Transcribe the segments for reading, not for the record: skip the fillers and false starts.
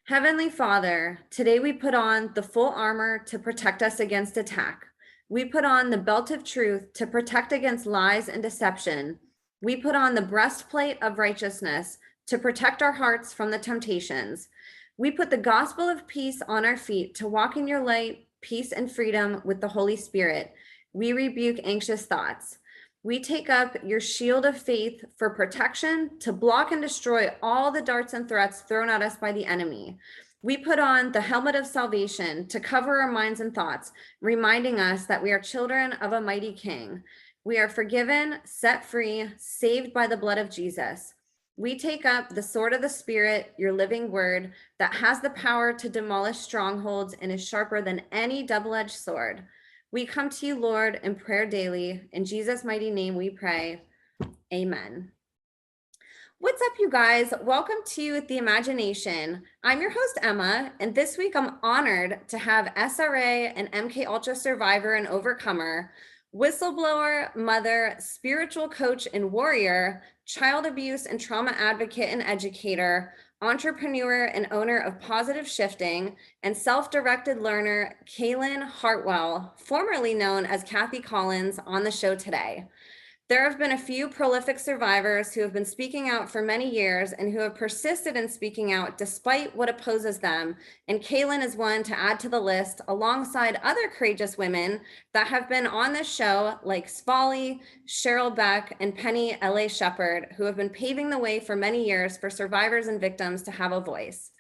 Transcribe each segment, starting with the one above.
Heavenly Father, today we put on the full armor to protect us against attack. We put on the belt of truth to protect against lies and deception. We put on the breastplate of righteousness to protect our hearts from the temptations. We put the gospel of peace on our feet to walk in your light, peace, and freedom with the Holy Spirit. We rebuke anxious thoughts. We take up your shield of faith for protection to block and destroy all the darts and threats thrown at us by the enemy. We put on the helmet of salvation to cover our minds and thoughts, reminding us that we are children of a mighty King. We are forgiven, set free, saved by the blood of Jesus. We take up the sword of the Spirit, your living word, that has the power to demolish strongholds and is sharper than any double-edged sword. We come to you, Lord, in prayer daily. In Jesus' mighty name we pray. Amen. What's up, you guys? Welcome to The Imagination. I'm your host, Emma, and this week I'm honored to have SRA and MK Ultra survivor and overcomer, whistleblower, mother, spiritual coach and warrior, child abuse and trauma advocate and educator, entrepreneur and owner of Positive Shifting, and self-directed learner, Caylen Hartwell, formerly known as Kathy Collins, on the show today. There have been a few prolific survivors who have been speaking out for many years and who have persisted in speaking out despite what opposes them. And Caylen is one to add to the list alongside other courageous women that have been on this show like Svali, Cheryl Beck, and Penny LA Shepard, who have been paving the way for many years for survivors and victims to have a voice.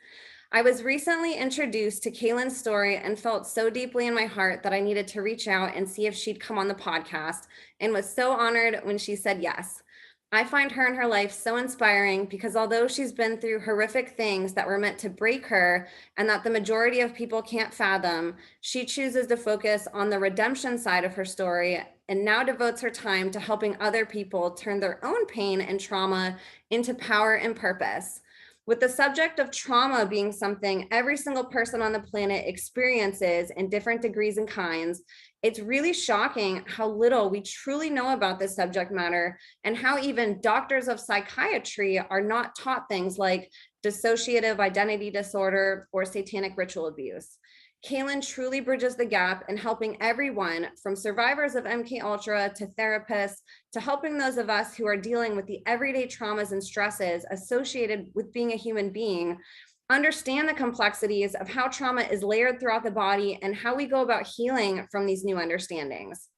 I was recently introduced to Caylen's story and felt so deeply in my heart that I needed to reach out and see if she'd come on the podcast, and was so honored when she said yes. I find her and her life so inspiring because although she's been through horrific things that were meant to break her and that the majority of people can't fathom, she chooses to focus on the redemption side of her story and now devotes her time to helping other people turn their own pain and trauma into power and purpose. With the subject of trauma being something every single person on the planet experiences in different degrees and kinds, it's really shocking how little we truly know about this subject matter and how even doctors of psychiatry are not taught things like dissociative identity disorder or satanic ritual abuse. Caylen truly bridges the gap in helping everyone from survivors of MK Ultra to therapists to helping those of us who are dealing with the everyday traumas and stresses associated with being a human being understand the complexities of how trauma is layered throughout the body and how we go about healing from these new understandings.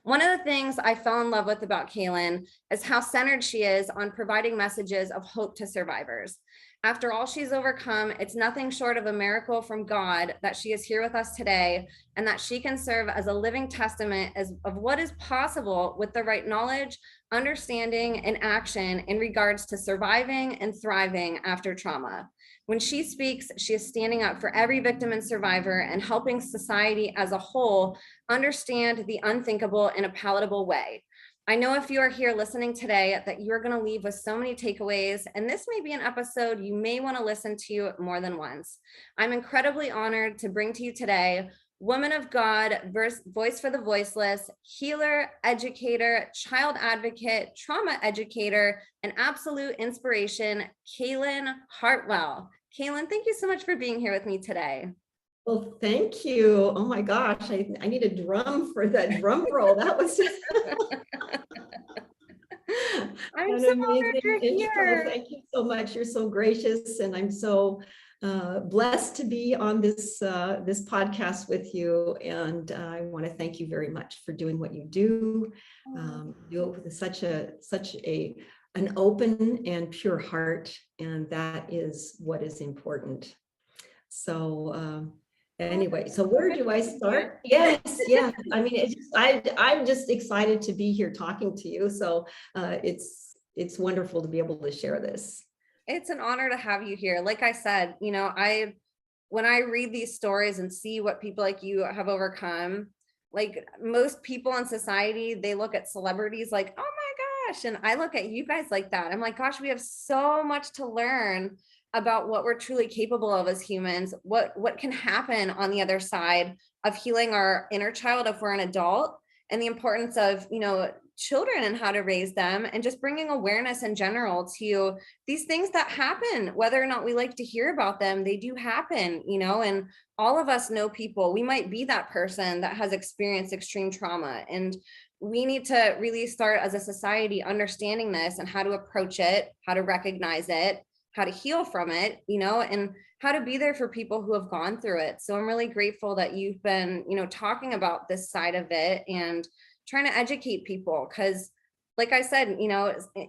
One of the things I fell in love with about Caylen is how centered she is on providing messages of hope to survivors. After all she's overcome, it's nothing short of a miracle from God that she is here with us today and that she can serve as a living testament of what is possible with the right knowledge, understanding, and action in regards to surviving and thriving after trauma. When she speaks, she is standing up for every victim and survivor and helping society as a whole understand the unthinkable in a palatable way. I know if you are here listening today that you're going to leave with so many takeaways, and this may be an episode you may want to listen to more than once. I'm incredibly honored to bring to you today woman of God, voice for the voiceless, healer, educator, child advocate, trauma educator, and absolute inspiration, Caylen Hartwell. Caylen, thank you so much for being here with me today. Well, thank you. Oh my gosh, I need a drum for that drum roll. That was I'm so honored you're here. Thank you so much. You're so gracious, and I'm so blessed to be on this podcast with you. And I want to thank you very much for doing what you do. Do it with such an open and pure heart, and that is what is important. So anyway, so where do I start? Yes. I mean, I'm just excited to be here talking to you. So it's wonderful to be able to share this. It's an honor to have you here. Like I said, when I read these stories and see what people like you have overcome, like most people in society, they look at celebrities like, oh my gosh. And I look at you guys like that. I'm like, gosh, we have so much to learn about what we're truly capable of as humans, what can happen on the other side of healing our inner child if we're an adult, and the importance of, children and how to raise them, and just bringing awareness in general to these things that happen, whether or not we like to hear about them, they do happen, and all of us know people. We might be that person that has experienced extreme trauma, and we need to really start as a society understanding this and how to approach it, how to recognize it, how to heal from it, and how to be there for people who have gone through it. So I'm really grateful that you've been, talking about this side of it and trying to educate people. Because like I said,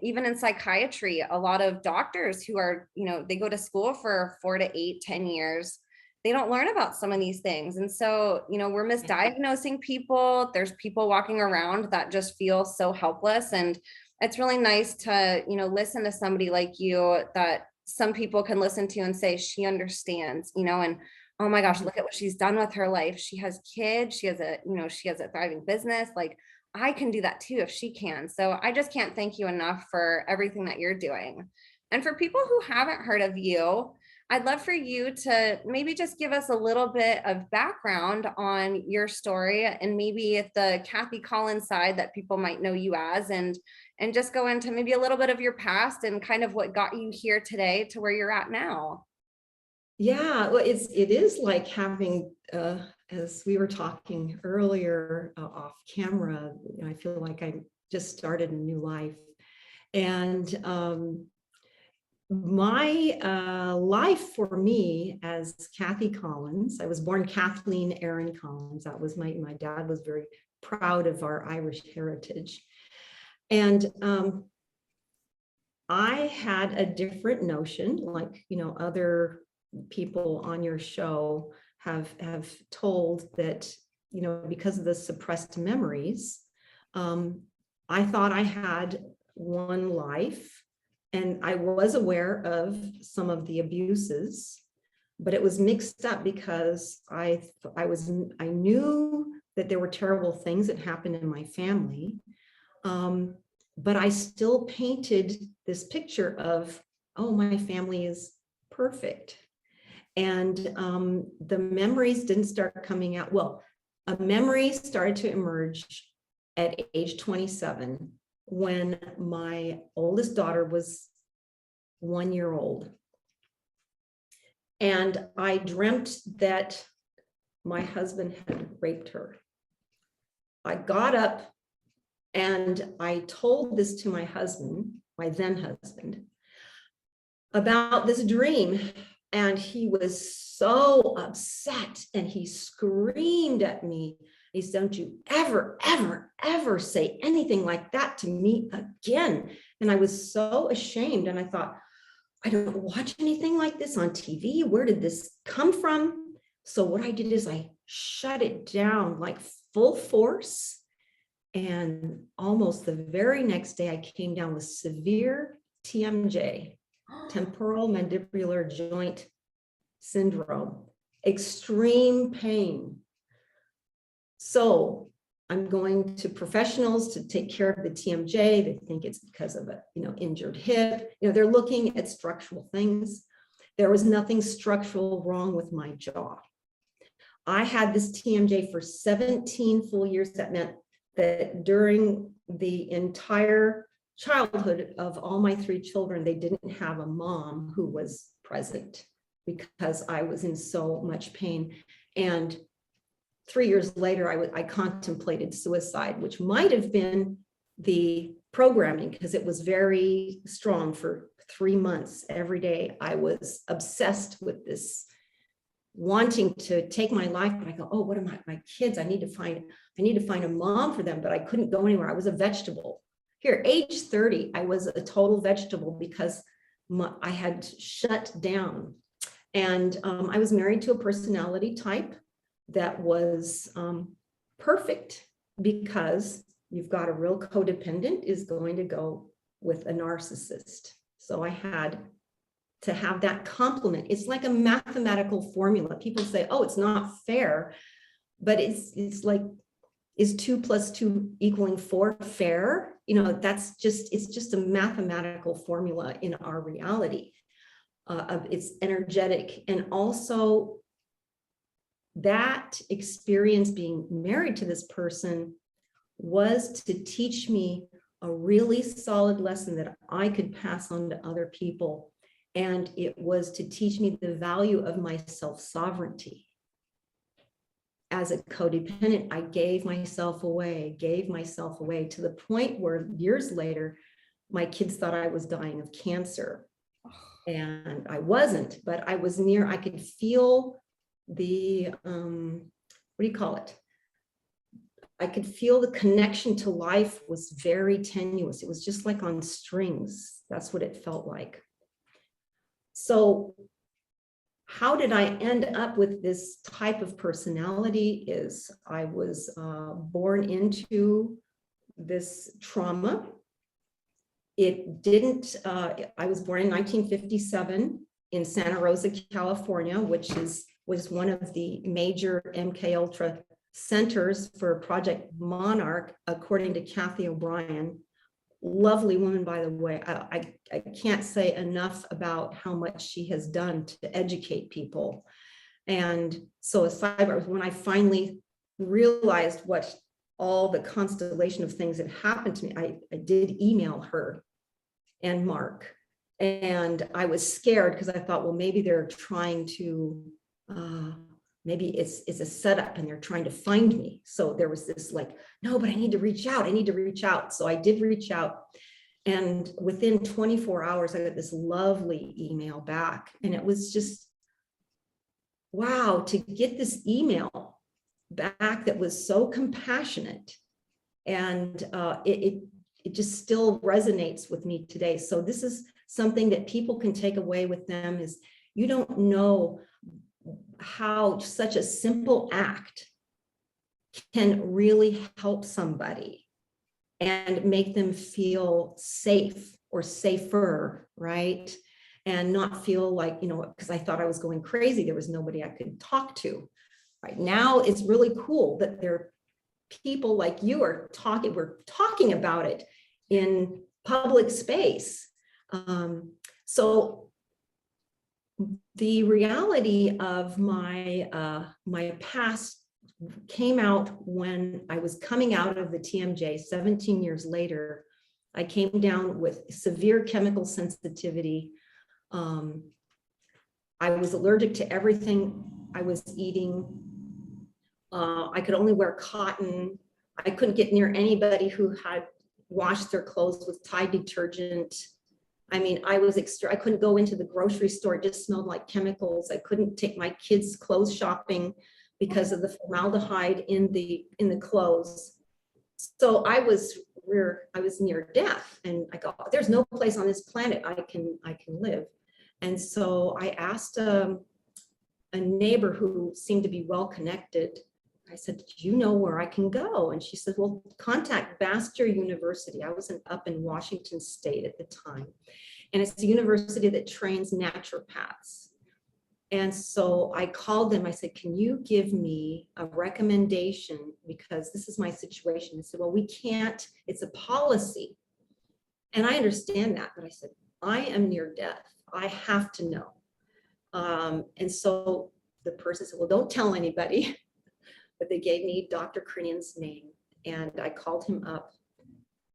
even in psychiatry, a lot of doctors who are, they go to school for 4 to 8, 10 years, they don't learn about some of these things. And so, we're misdiagnosing people. There's people walking around that just feel so helpless. And it's really nice to, listen to somebody like you that some people can listen to and say, she understands, and oh my gosh, look at what she's done with her life. She has kids, she has a thriving business. Like, I can do that too if she can. So I just can't thank you enough for everything that you're doing. And for people who haven't heard of you, I'd love for you to maybe just give us a little bit of background on your story, and maybe at the Kathy Collins side that people might know you as, and just go into maybe a little bit of your past and kind of what got you here today to where you're at now. Yeah, well, it is like having, as we were talking earlier off camera, I feel like I just started a new life. And my life for me as Kathy Collins, I was born Kathleen Erin Collins. That was my dad was very proud of our Irish heritage. And I had a different notion, like, other people on your show have told that, because of the suppressed memories, I thought I had one life, and I was aware of some of the abuses, but it was mixed up because I knew that there were terrible things that happened in my family. But I still painted this picture of, oh, my family is perfect. And the memories didn't start coming out. Well, a memory started to emerge at age 27 when my oldest daughter was 1 year old. And I dreamt that my husband had raped her. I got up and I told this to my husband, my then husband, about this dream. And he was so upset, and he screamed at me. He said, "Don't you ever, ever, ever say anything like that to me again." And I was so ashamed. And I thought, I don't watch anything like this on TV. Where did this come from? So what I did is I shut it down like full force. And almost the very next day, I came down with severe TMJ, temporal mandibular joint syndrome, extreme pain. So I'm going to professionals to take care of the TMJ. They think it's because of a injured hip. They're looking at structural things. There was nothing structural wrong with my jaw. I had this TMJ for 17 full years. That meant that during the entire childhood of all my 3 children, they didn't have a mom who was present because I was in so much pain. And 3 years later, I contemplated suicide, which might have been the programming, because it was very strong for 3 months. Every day I was obsessed with this, wanting to take my life. But I go, oh, what are my kids? I need to find a mom for them, but I couldn't go anywhere. I was a vegetable. Here, age 30, I was a total vegetable because I had shut down. And I was married to a personality type that was perfect, because you've got a real codependent is going to go with a narcissist. So I had to have that complement. It's like a mathematical formula. People say, oh, it's not fair, but it's like, is 2 + 2 = 4 fair? It's just a mathematical formula in our reality. It's energetic. And also that experience being married to this person was to teach me a really solid lesson that I could pass on to other people. And it was to teach me the value of my self-sovereignty. As a codependent, I gave myself away to the point where years later, my kids thought I was dying of cancer. And I wasn't, but I was near, I could feel the, what do you call it? I could feel the connection to life was very tenuous. It was just like on strings. That's what it felt like. So how did I end up with this type of personality is I was born into this trauma. It didn't, I was born in 1957 in Santa Rosa, California, which was one of the major MK Ultra centers for Project Monarch, according to Kathy O'Brien. Lovely woman, by the way. I can't say enough about how much she has done to educate people. And so aside, when I finally realized what all the constellation of things that happened to me, I did email her and Mark. And I was scared because I thought, well, maybe they're trying to, maybe it's a setup and they're trying to find me. So there was this like, no, but I need to reach out. I need to reach out. So I did reach out. And within 24 hours, I got this lovely email back. And it was just, wow, to get this email back that was so compassionate. And it just still resonates with me today. So this is something that people can take away with them is you don't know how such a simple act can really help somebody and make them feel safe or safer, right? And not feel like, you know, because I thought I was going crazy, there was nobody I could talk to. Right now, it's really cool that there are people like you are talking, we're talking about it in public space. So the reality of my my past came out when I was coming out of the TMJ 17 years later. I came down with severe chemical sensitivity. I was allergic to everything I was eating. I could only wear cotton. I couldn't get near anybody who had washed their clothes with Tide detergent. I mean, I couldn't go into the grocery store. It just smelled like chemicals. I couldn't take my kids' clothes shopping because of the formaldehyde in the clothes. So I was near death, and I go, there's no place on this planet I can live. And so I asked a neighbor who seemed to be well connected. I said, do you know where I can go? And she said, well, contact Bastyr University. I was up in Washington State at the time. And it's a university that trains naturopaths. And so I called them. I said, can you give me a recommendation? Because this is my situation. They said, well, we can't, it's a policy. And I understand that, but I said, I am near death. I have to know. And so the person said, well, don't tell anybody. But they gave me Dr. Krinian's name, and I called him up,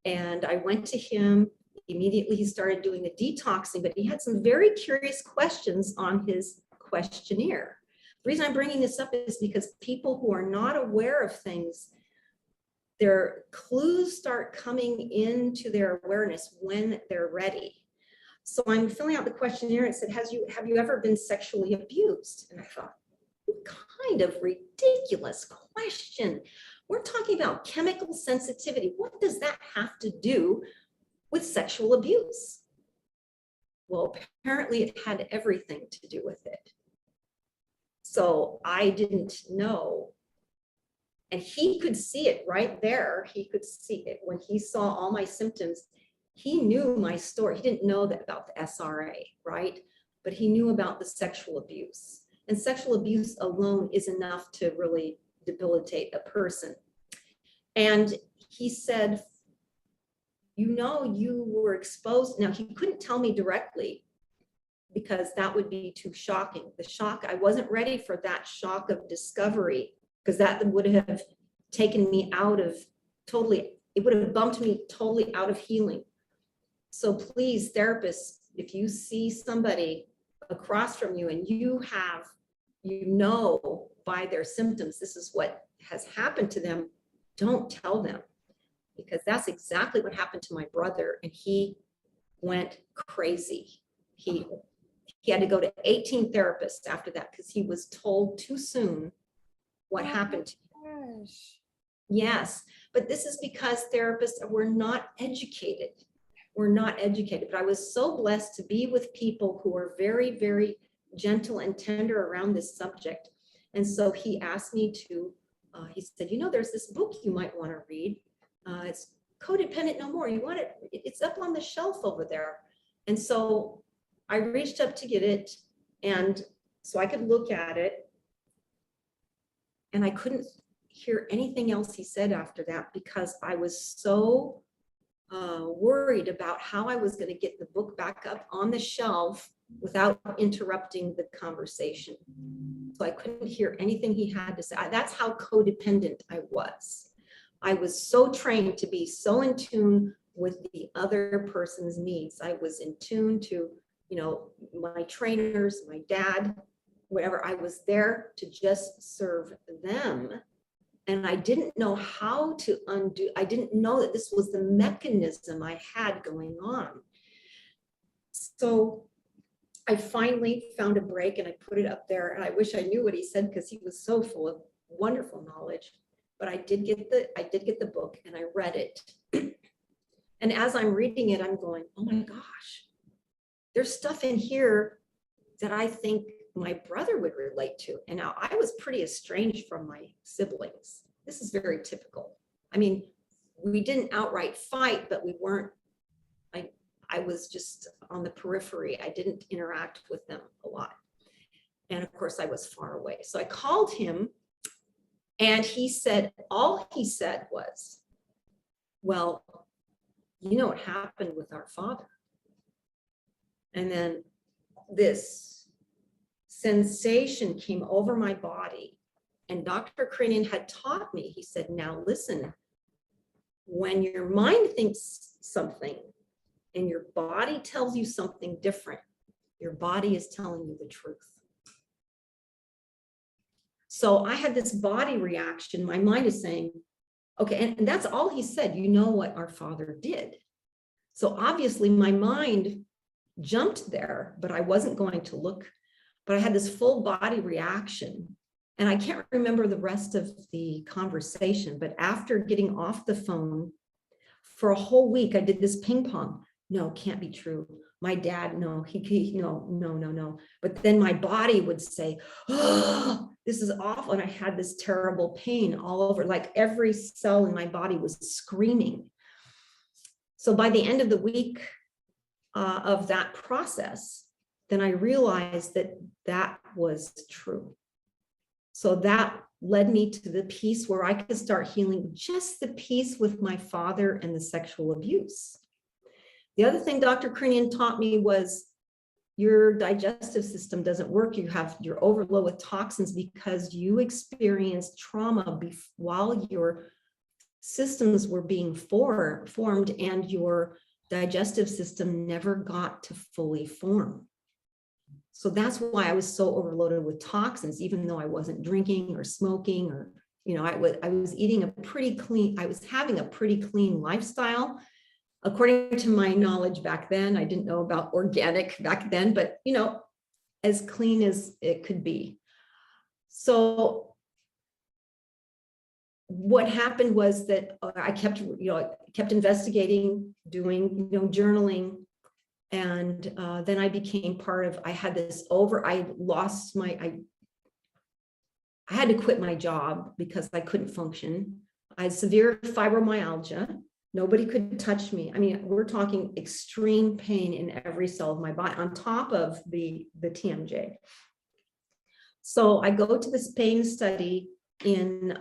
and I went to him. Immediately he started doing the detoxing, but he had some very curious questions on his questionnaire. The reason I'm bringing this up is because people who are not aware of things, their clues start coming into their awareness when they're ready. So I'm filling out the questionnaire. It said, have you ever been sexually abused? And I thought, what kind of ridiculous question? We're talking about chemical sensitivity. What does that have to do with sexual abuse? Well, apparently it had everything to do with it. So I didn't know. And he could see it right there. He could see it when he saw all my symptoms. He knew my story. He didn't know that about the SRA, right? But he knew about the sexual abuse. And sexual abuse alone is enough to really debilitate a person. And he said, you know, you were exposed. Now, he couldn't tell me directly because that would be too shocking. The shock, I wasn't ready for that shock of discovery, because that would have taken me out of totally, it would have bumped me totally out of healing. So please, therapists, if you see somebody across from you and you know by their symptoms, this is what has happened to them, don't tell them, because that's exactly what happened to my brother, and he went crazy. He had to go to 18 therapists after that because he was told too soon what happened to him. Yes, but this is because therapists were not educated. We're not educated, but I was so blessed to be with people who were very, very gentle and tender around this subject. And so he asked me to, he said, you know, there's this book you might want to read. It's Codependent No More. You want it? It's up on the shelf over there. And so I reached up to get it, and so I could look at it, and I couldn't hear anything else he said after that because I was so worried about how I was going to get the book back up on the shelf without interrupting the conversation. So I couldn't hear anything he had to say. That's how codependent I was. I was so trained to be so in tune with the other person's needs. I was in tune to, you know, my trainers, my dad, whatever. I was there to just serve them. And I didn't know how to undo. I didn't know that this was the mechanism I had going on. So I finally found a break and I put it up there, and I wish I knew what he said because he was so full of wonderful knowledge. But I did get the book and I read it. And as I'm reading it, I'm going, oh my gosh, there's stuff in here that I think my brother would relate to. And now I was pretty estranged from my siblings. This is very typical. I mean, we didn't outright fight, but we weren't, I was just on the periphery. I didn't interact with them a lot. And of course I was far away. So I called him, and he said, all he said was, well, you know what happened with our father. And then this sensation came over my body, and Dr. Kayn had taught me, he said, now listen, when your mind thinks something and your body tells you something different, your body is telling you the truth. So I had this body reaction. My mind is saying, okay, and that's all he said, you know what our father did. So obviously my mind jumped there, but I wasn't going to look. But I had this full body reaction, and I can't remember the rest of the conversation, but after getting off the phone for a whole week, I did this ping pong. No, can't be true. My dad, no, no. But then my body would say, oh, this is awful. And I had this terrible pain all over, like every cell in my body was screaming. So by the end of the week of that process, then I realized that that was true. So that led me to the piece where I could start healing just the piece with my father and the sexual abuse. The other thing Dr. Kayn taught me was your digestive system doesn't work. You're overloaded with toxins because you experienced trauma while your systems were being formed, and your digestive system never got to fully form. So that's why I was so overloaded with toxins, even though I wasn't drinking or smoking, or, you know, I was eating I was having a pretty clean lifestyle. According to my knowledge back then, I didn't know about organic back then, but, you know, as clean as it could be. So what happened was that I kept investigating, doing, journaling. And then I became part of, I had to quit my job because I couldn't function. I had severe fibromyalgia. Nobody could touch me. I mean, we're talking extreme pain in every cell of my body on top of the TMJ. So I go to this pain study in,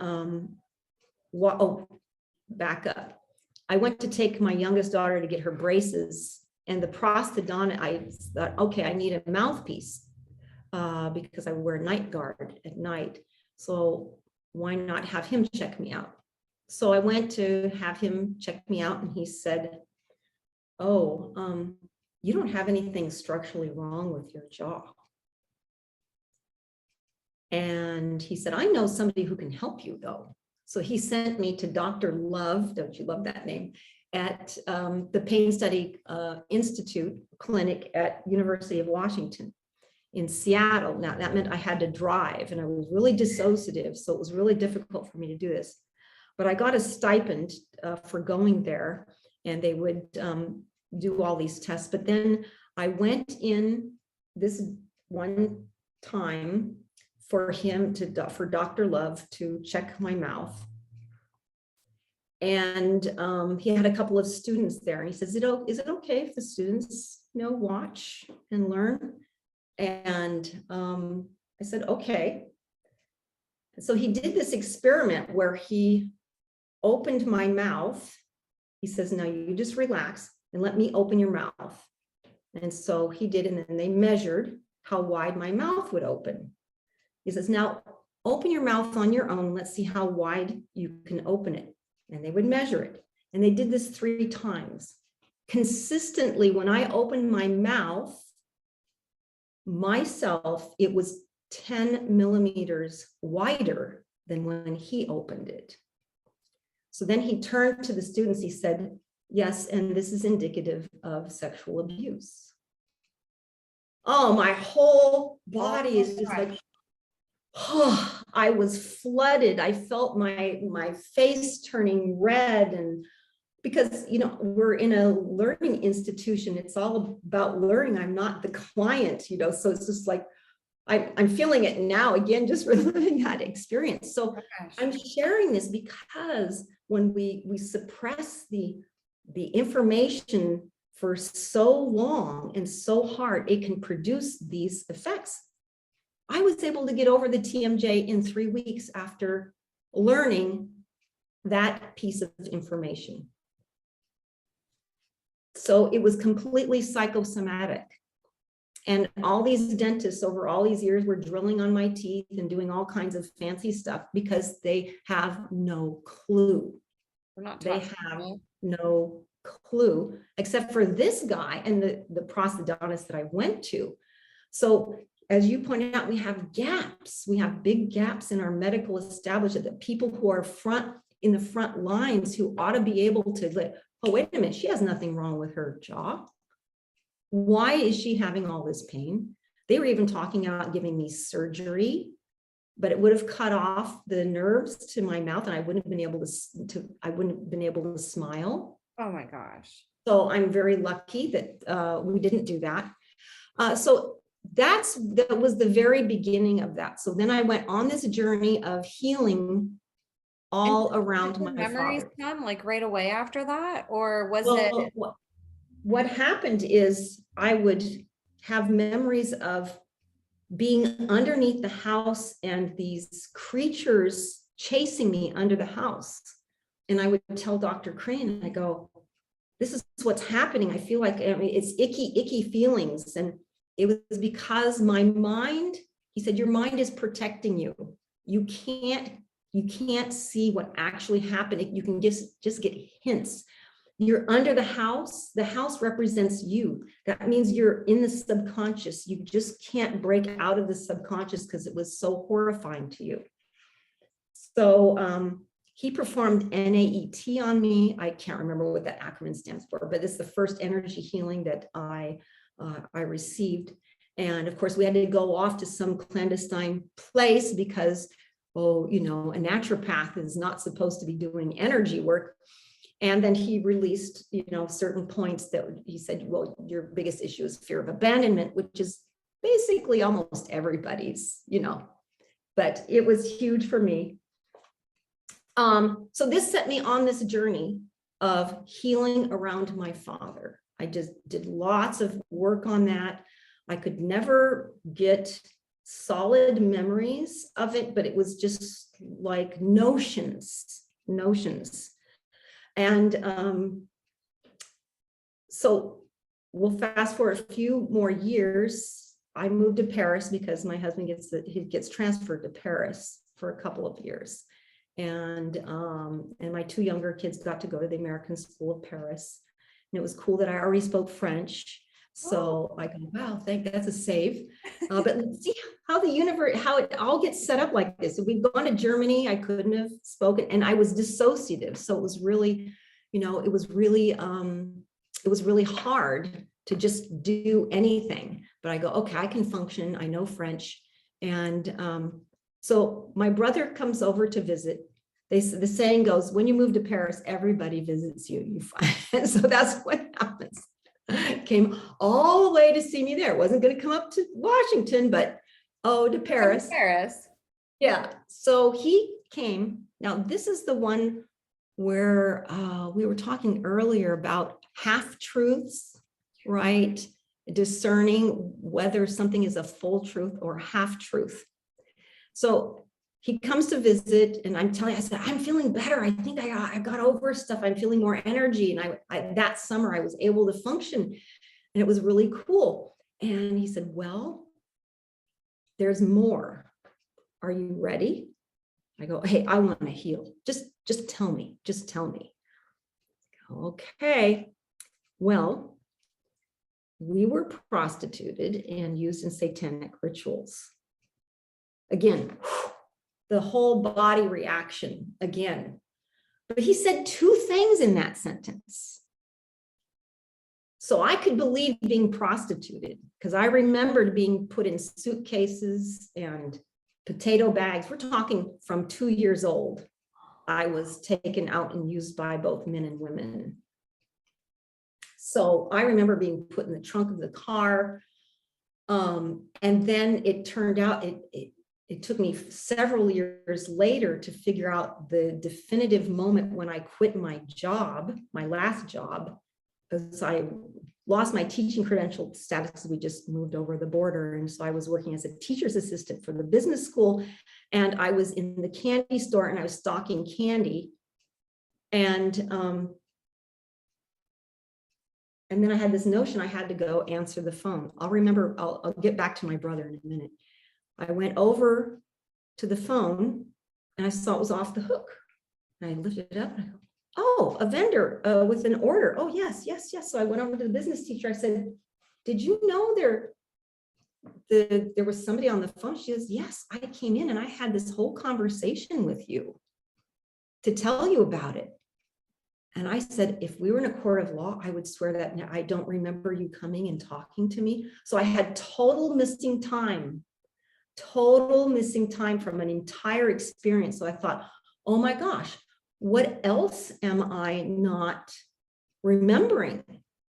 back up. I went to take my youngest daughter to get her braces, and the prosthodontist, I thought, okay, I need a mouthpiece because I wear a night guard at night. So why not have him check me out? So I went to have him check me out, and he said, oh, you don't have anything structurally wrong with your jaw. And he said, I know somebody who can help you though. So he sent me to Dr. Love, don't you love that name, at the Pain Study Institute clinic at University of Washington in Seattle. Now that meant I had to drive, and I was really dissociative, so it was really difficult for me to do this. But I got a stipend for going there, and they would do all these tests. But then I went in this one time for Dr. Love to check my mouth. And he had a couple of students there, and he says, is it okay if the students, watch and learn? And I said, okay. So he did this experiment where he opened my mouth. He says, now you just relax and let me open your mouth. And so he did, and then they measured how wide my mouth would open. He says, now open your mouth on your own. Let's see how wide you can open it. And they would measure it. And they did this 3 times. Consistently, when I opened my mouth, myself, it was 10 millimeters wider than when he opened it. So then he turned to the students. He said, yes, and this is indicative of sexual abuse. Oh, my whole body is just like, oh, I was flooded. I felt my face turning red. And because, we're in a learning institution, it's all about learning. I'm not the client, so it's just like, I'm feeling it now, again, just reliving that experience. So I'm sharing this because when we suppress the information for so long and so hard, it can produce these effects. I was able to get over the TMJ in 3 weeks after learning that piece of information. So it was completely psychosomatic. And all these dentists over all these years were drilling on my teeth and doing all kinds of fancy stuff because they have no clue. They have no clue, except for this guy and the prosthodontist that I went to. So as you pointed out, we have gaps. We have big gaps in our medical establishment. The people who are in the front lines who ought to be able to, oh, wait a minute, she has nothing wrong with her jaw. Why is she having all this pain? They were even talking about giving me surgery, but it would have cut off the nerves to my mouth, and I wouldn't have been able to smile. Oh my gosh. So I'm very lucky that we didn't do that. So that was the very beginning of that. So then I went on this journey of healing all around my memories father. come like right away after that, or was it? What happened is I would have memories of being underneath the house and these creatures chasing me under the house. And I would tell Dr. Kayn, I go, this is what's happening. I feel like it's icky feelings. And it was because my mind, he said, your mind is protecting you. You can't see what actually happened. You can just get hints. You're under the house represents you. That means you're in the subconscious. You just can't break out of the subconscious because it was so horrifying to you. So he performed NAET on me. I can't remember what that acronym stands for, but it's the first energy healing that I received. And of course, we had to go off to some clandestine place because, a naturopath is not supposed to be doing energy work. And then he released, certain points that he said, well, your biggest issue is fear of abandonment, which is basically almost everybody's, but it was huge for me. So this set me on this journey of healing around my father. I just did lots of work on that. I could never get solid memories of it, but it was just like notions. And so we'll fast forward a few more years. I moved to Paris because my husband gets transferred to Paris for a couple of years. And my two younger kids got to go to the American School of Paris. And it was cool that I already spoke French. So I go, wow, that's a save. But see how the universe, how it all gets set up like this. If we'd gone to Germany, I couldn't have spoken, and I was dissociative. So it was really, it was really hard to just do anything. But I go, okay, I can function. I know French. And so my brother comes over to visit. The saying goes, when you move to Paris, everybody visits you. You find, so that's what happens. Came all the way to see me there. Wasn't going to come up to Washington, but to Paris. Yeah. So he came. Now this is the one where we were talking earlier about half-truths, right? Discerning whether something is a full truth or half-truth. So he comes to visit, and I said, I'm feeling better. I think I got over stuff. I'm feeling more energy. And I that summer I was able to function, and it was really cool. And he said, well, there's more. Are you ready? I go, hey, I want to heal. Just tell me. Just tell me. Okay. Well, we were prostituted and used in satanic rituals. Again, the whole body reaction again. But he said two things in that sentence. So I could believe being prostituted, because I remembered being put in suitcases and potato bags. We're talking from 2 years old. I was taken out and used by both men and women. So I remember being put in the trunk of the car. And then it turned out, it took me several years later to figure out the definitive moment when I quit my job, my last job, because I lost my teaching credential status because we just moved over the border. And so I was working as a teacher's assistant for the business school. And I was in the candy store and I was stocking candy. And then I had this notion I had to go answer the phone. I'll get back to my brother in a minute. I went over to the phone and I saw it was off the hook. And I lifted it up and I go, oh, a vendor with an order. Oh, yes. So I went over to the business teacher. I said, did you know there was somebody on the phone? She says, yes, I came in and I had this whole conversation with you to tell you about it. And I said, if we were in a court of law, I would swear that I don't remember you coming and talking to me. So I had total missing time from an entire experience. So I thought, oh my gosh, what else am I not remembering?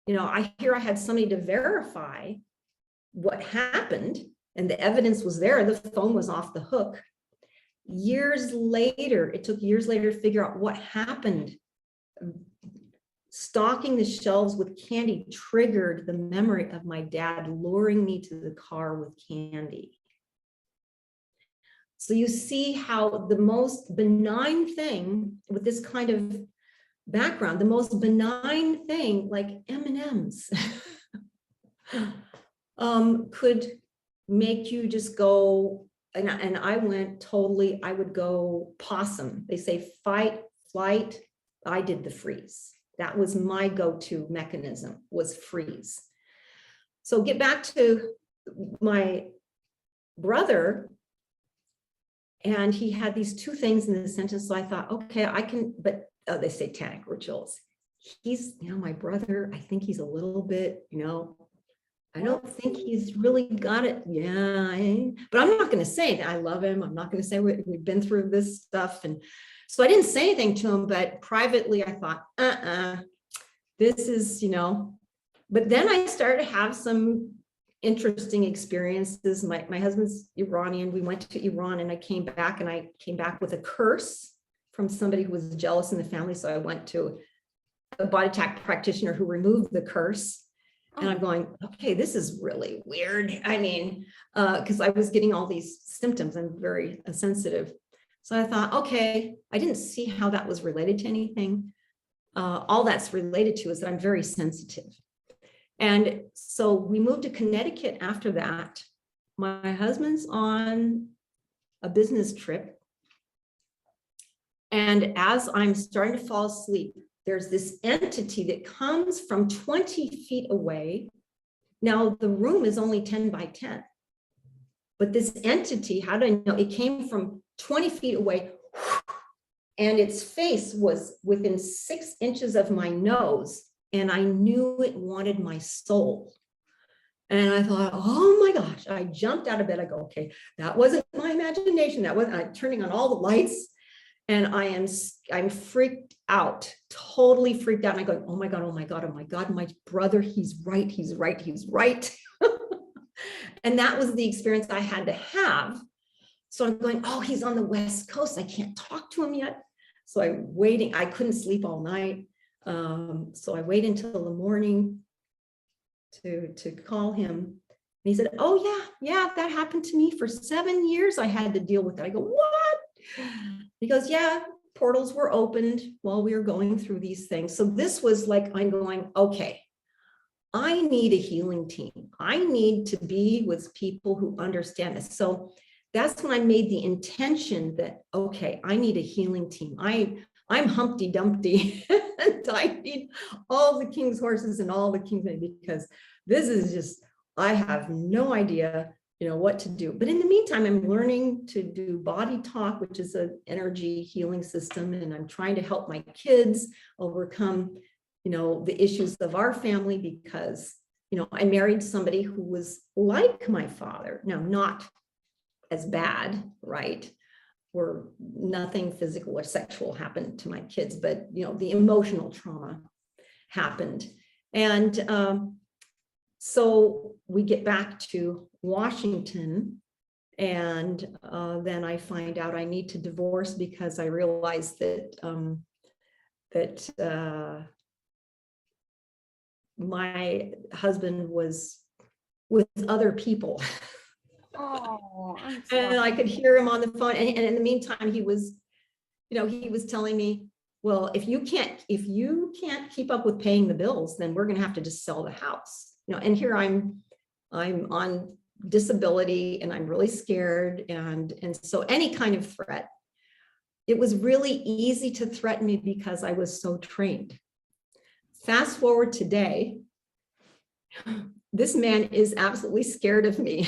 I had somebody to verify what happened, and the evidence was there. The phone was off the hook. It took years later to figure out what happened. Stocking the shelves with candy triggered the memory of my dad luring me to the car with candy. So you see how the most benign thing with this kind of background, the most benign thing like M&Ms could make you just go, and I would go possum. They say fight, flight. I did the freeze. That was my go-to mechanism, was freeze. So get back to my brother, and he had these two things in the sentence. So I thought, okay, I can, but they satanic rituals. He's, my brother, I think he's a little bit, I don't think he's really got it. Yeah, but I'm not going to say that I love him. I'm not going to say we've been through this stuff. And so I didn't say anything to him, but privately I thought, this is, but then I started to have some interesting experiences. My husband's Iranian. We went to Iran and I came back with a curse from somebody who was jealous in the family. So I went to a body attack practitioner who removed the curse. And I'm going, okay, this is really weird. I mean, because I was getting all these symptoms. I'm very sensitive. So I thought, okay, I didn't see how that was related to anything. All that's related to is that I'm very sensitive. And so we moved to Connecticut after that. My husband's on a business trip. And as I'm starting to fall asleep, there's this entity that comes from 20 feet away. Now the room is only 10 by 10, but this entity, how do I know? It came from 20 feet away, and its face was within 6 inches of my nose, and I knew it wanted my soul. And I thought, oh my gosh, I jumped out of bed. I go, okay, that wasn't my imagination. That wasn't, I'm turning on all the lights, and I'm freaked out, totally freaked out. And I go, oh my God, oh my God, oh my God, my brother, he's right, he's right, he's right. And that was the experience I had to have. So I'm going, oh, he's on the West Coast. I can't talk to him yet. So I'm waiting. I couldn't sleep all night. So I wait until the morning to call him. And he said, oh yeah, that happened to me for 7 years. I had to deal with it. I go, what? He goes, yeah, portals were opened while we were going through these things. So this was like, I'm going, okay, I need a healing team. I need to be with people who understand this. So that's when I made the intention that, okay, I need a healing team. I'm Humpty Dumpty, and I need all the king's horses and all the king's men, because this is just, I have no idea, what to do. But in the meantime, I'm learning to do body talk, which is an energy healing system, and I'm trying to help my kids overcome, the issues of our family, because, I married somebody who was like my father. Now, not as bad, right? Where nothing physical or sexual happened to my kids, but the emotional trauma happened. And so we get back to Washington, and then I find out I need to divorce, because I realized that my husband was with other people. Oh, I'm And sorry. I could hear him on the phone. And in the meantime, he was telling me, well, if you can't keep up with paying the bills, then we're going to have to just sell the house. And here I'm on disability, and I'm really scared. And so any kind of threat, it was really easy to threaten me because I was so trained. Fast forward today, this man is absolutely scared of me.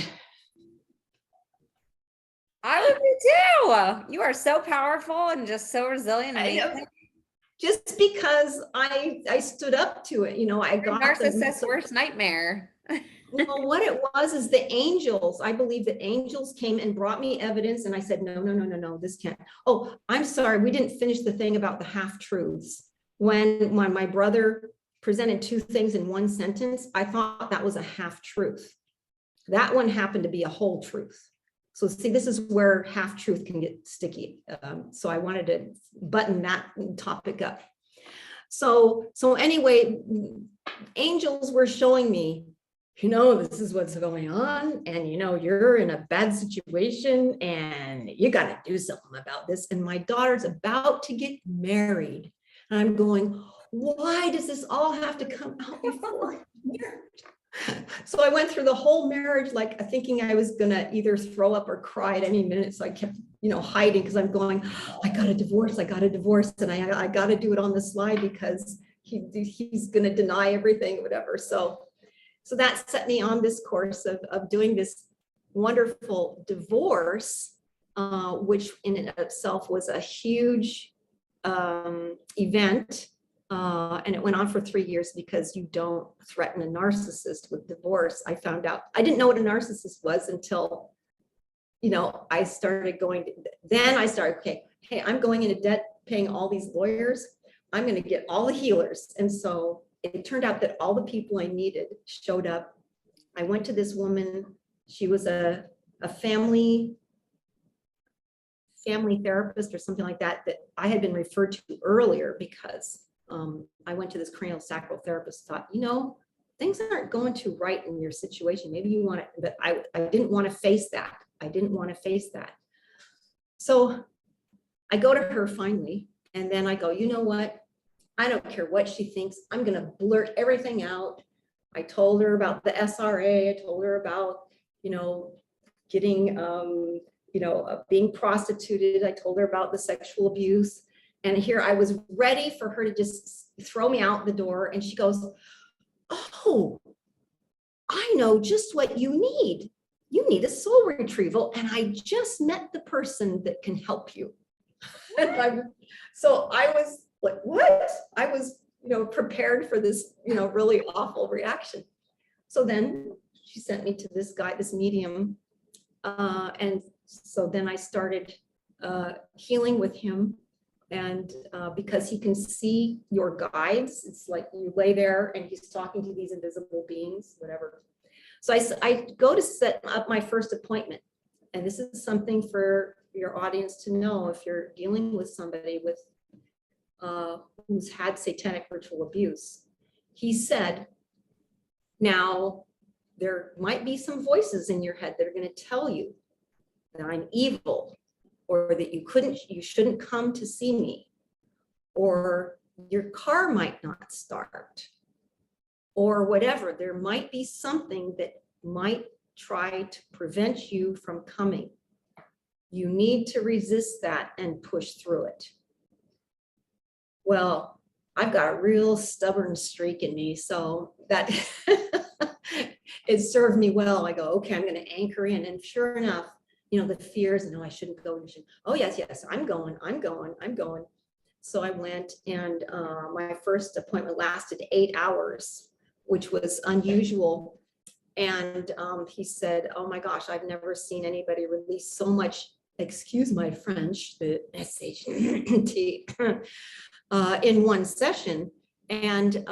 I would be too. You are so powerful and just so resilient and amazing. Just because I stood up to it, I got Narcissist's worst nightmare. Well, what it was is the angels. I believe the angels came and brought me evidence, and I said, no, this can't. Oh, I'm sorry, we didn't finish the thing about the half-truths. When my brother presented two things in one sentence, I thought that was a half-truth. That one happened to be a whole truth. So see, this is where half-truth can get sticky. So I wanted to button that topic up. So anyway, angels were showing me, this is what's going on, and you're in a bad situation, and you got to do something about this. And my daughter's about to get married, and I'm going, why does this all have to come out before marriage? So I went through the whole marriage, like thinking I was gonna either throw up or cry at any minute. So I kept, hiding, because I'm going, I got a divorce, and I got to do it on the slide, because he's gonna deny everything, whatever. So that set me on this course of doing this wonderful divorce, which in and of itself was a huge event. And it went on for 3 years, because you don't threaten a narcissist with divorce. I found out, I didn't know what a narcissist was until, I started okay, hey, I'm going into debt, paying all these lawyers. I'm going to get all the healers. And so it turned out that all the people I needed showed up. I went to this woman. She was a family therapist or something like that I had been referred to earlier, because I went to this craniosacral therapist, thought, things aren't going too right in your situation. Maybe you want to, but I didn't want to face that. So I go to her finally, and then I go, you know what? I don't care what she thinks. I'm going to blurt everything out. I told her about the SRA. I told her about, getting, being prostituted. I told her about the sexual abuse. And here I was ready for her to just throw me out the door. And she goes, oh, I know just what you need. You need a soul retrieval. And I just met the person that can help you. So I was like, what? I was, prepared for this, really awful reaction. So then she sent me to this guy, this medium. And so then I started healing with him. And because he can see your guides, it's like you lay there and he's talking to these invisible beings, whatever. So I go to set up my first appointment. And this is something for your audience to know if you're dealing with somebody with who's had satanic ritual abuse. He said, now there might be some voices in your head that are going to tell you that I'm evil, or that you shouldn't come to see me, or your car might not start, or whatever. There might be something that might try to prevent you from coming. You need to resist that and push through it. Well, I've got a real stubborn streak in me, so that it served me well. I go, okay, I'm going to anchor in. And sure enough, the fears, no, I shouldn't go. Oh, yes, I'm going. So I went, and my first appointment lasted 8 hours, which was unusual. And he said, oh my gosh, I've never seen anybody release so much, excuse my French, the SHT, in one session. And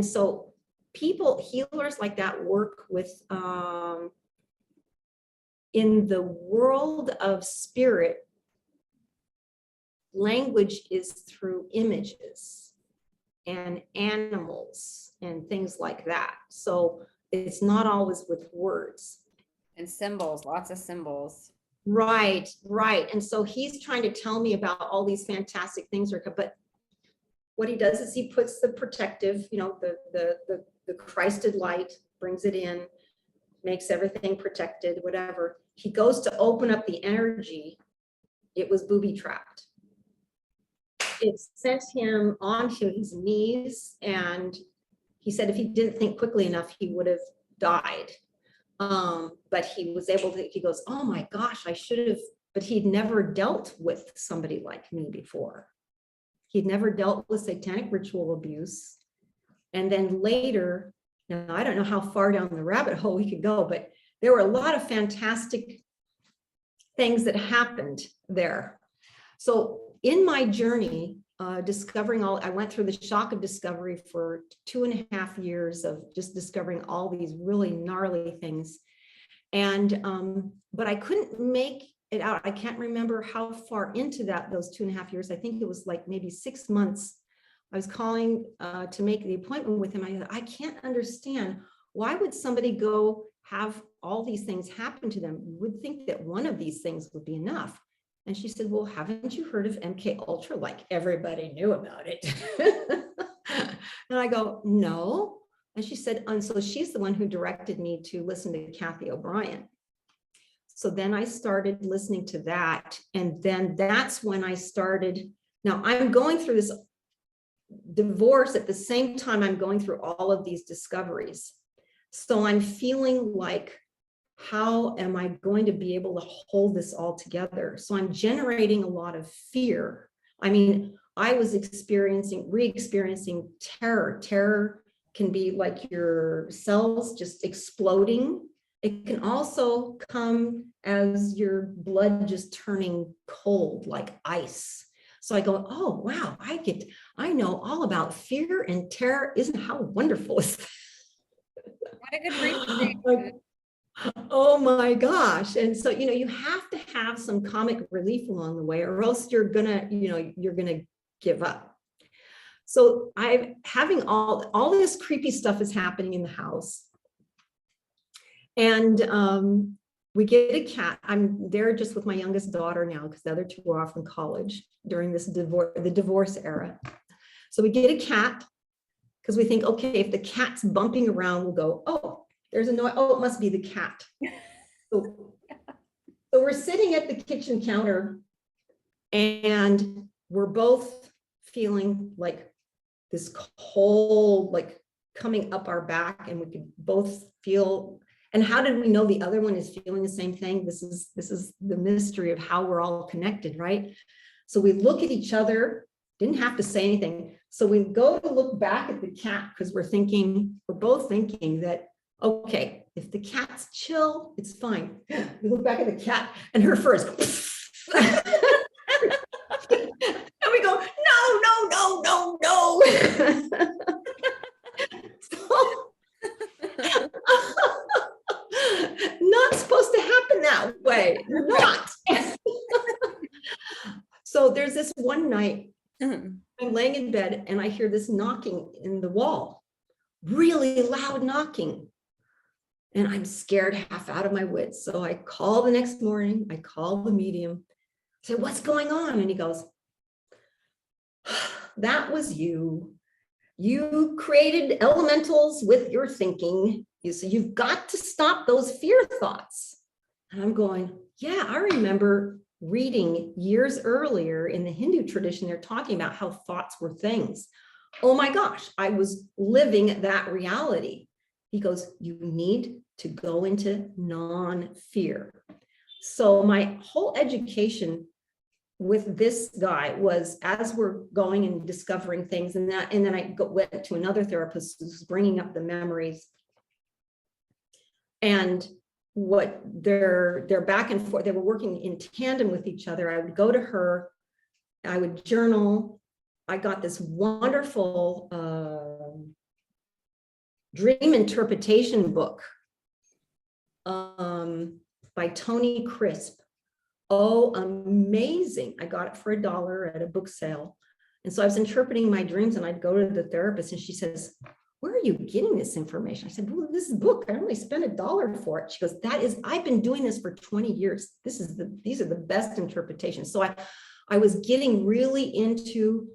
so healers like that work with, in the world of spirit, language is through images and animals and things like that. So it's not always with words. And symbols, lots of symbols. Right. And so he's trying to tell me about all these fantastic things, but what he does is he puts the protective, the Christed light, brings it in, makes everything protected, whatever. He goes to open up the energy. It was booby trapped. It sent him onto his knees, and he said if he didn't think quickly enough, he would have died. But he was able to, he goes, oh my gosh, I should have, but he'd never dealt with somebody like me before. He'd never dealt with satanic ritual abuse. And then later, now I don't know how far down the rabbit hole we could go, but there were a lot of fantastic things that happened there. So in my journey, discovering I went through the shock of discovery for 2.5 years of just discovering all these really gnarly things. And, but I couldn't make it out. I can't remember how far into those 2.5 years. I think it was like maybe 6 months. I was calling to make the appointment with him. I can't understand, why would somebody go have all these things happen to them? You would think that one of these things would be enough. And she said, well, haven't you heard of MK Ultra? Like everybody knew about it. And I go, no. And she said, and so she's the one who directed me to listen to Kathy O'Brien. So then I started listening to that. And then that's when I started. Now I'm going through this divorce at the same time I'm going through all of these discoveries. So I'm feeling like, how am I going to be able to hold this all together? So I'm generating a lot of fear. I mean, I was re-experiencing terror. Terror can be like your cells just exploding. It can also come as your blood just turning cold, like ice. So I go, oh, wow, I know all about fear and terror. Isn't how wonderful is that? What a good reason. Oh my gosh. And so, you have to have some comic relief along the way, or else you're gonna give up. So I'm having all this creepy stuff is happening in the house. And we get a cat. I'm there just with my youngest daughter now, because the other two are off in college during this the divorce era. So we get a cat because we think, okay, if the cat's bumping around, we'll go, oh, there's a noise. Oh, it must be the cat. So we're sitting at the kitchen counter, and we're both feeling like this cold, like coming up our back, and we could both feel. And how did we know the other one is feeling the same thing? This is the mystery of how we're all connected, right? So we look at each other, didn't have to say anything. So we go to look back at the cat because we're both thinking that, okay, if the cat's chill, it's fine. We look back at the cat and her fur is and we go, no. So, not supposed to happen that way. Not. So there's this one night, I'm laying in bed and I hear this knocking in the wall, really loud knocking. And I'm scared half out of my wits. So I call the next morning, I call the medium, I said, what's going on? And he goes, that was you. You created elementals with your thinking. So you've got to stop those fear thoughts. And I'm going, yeah, I remember reading years earlier in the Hindu tradition, they're talking about how thoughts were things. Oh my gosh, I was living that reality. He goes, you need to go into non-fear. So my whole education with this guy was, as we're going and discovering things and then I went to another therapist who's bringing up the memories and what they're back and forth. They were working in tandem with each other. I would go to her, I would journal. I got this wonderful dream interpretation book by Tony Crisp. Oh, amazing. I got it for $1 at a book sale. And so I was interpreting my dreams and I'd go to the therapist and she says, where are you getting this information? I said, well, this is a book. I only spent $1 for it. She goes, I've been doing this for 20 years. These are the best interpretations. So I was getting really into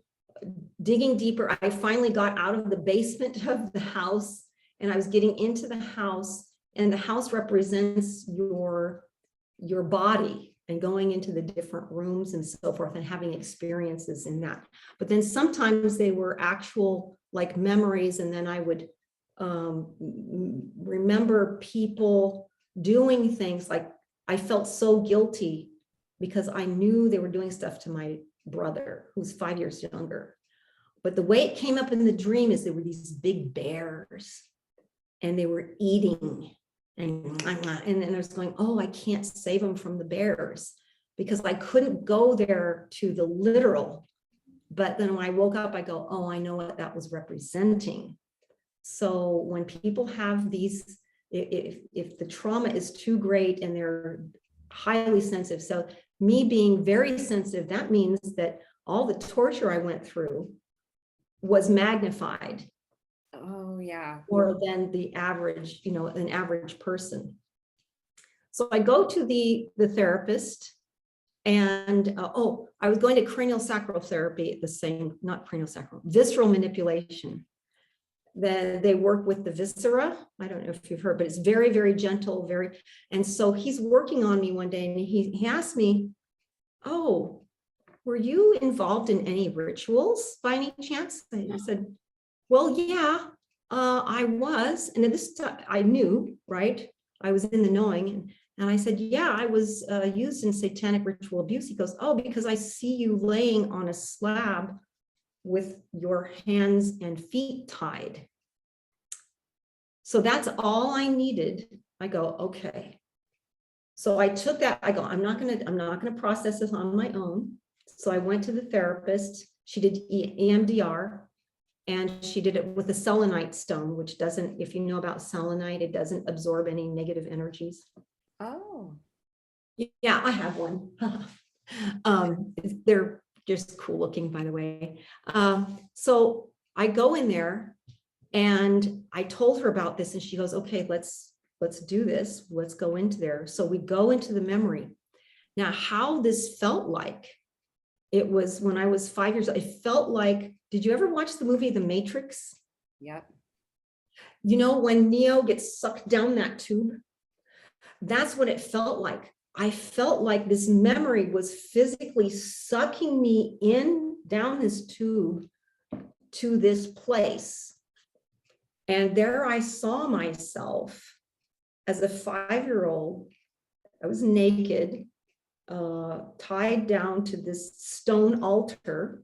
digging deeper. I finally got out of the basement of the house and I was getting into the house, and the house represents your body, and going into the different rooms and so forth and having experiences in that. But then sometimes they were actual like memories. And then I would remember people doing things, like I felt so guilty because I knew they were doing stuff to my brother who's 5 years younger. But the way it came up in the dream is there were these big bears and they were eating. And then I was going, oh, I can't save them from the bears because I couldn't go there to the literal. But then when I woke up, I go, oh, I know what that was representing. So when people have these, if the trauma is too great and they're highly sensitive, so me being very sensitive, that means that all the torture I went through was magnified. Oh, yeah. Or than the average, an average person. So I go to the therapist and, I was going to cranial sacral therapy, visceral manipulation. Then they work with the viscera. I don't know if you've heard, but it's very, very gentle, and so he's working on me one day and he asked me, oh, were you involved in any rituals by any chance? I said, well, yeah. I was, and at this time I knew, right? I was in the knowing, and I said, yeah, I was used in satanic ritual abuse. He goes, oh, because I see you laying on a slab with your hands and feet tied. So that's all I needed. I go, okay. So I took that, I go, I'm not gonna process this on my own. So I went to the therapist. She did EMDR. And she did it with a selenite stone, which doesn't, if you know about selenite, it doesn't absorb any negative energies. Oh. Yeah, I have one. They're just cool looking, by the way. So I go in there and I told her about this and she goes, okay, let's do this. Let's go into there. So we go into the memory. Now, how this felt like, it was when I was 5 years old, it felt like, did you ever watch the movie The Matrix? Yep. When Neo gets sucked down that tube, that's what it felt like. I felt like this memory was physically sucking me in down this tube to this place. And there I saw myself as a 5-year-old. I was naked, tied down to this stone altar,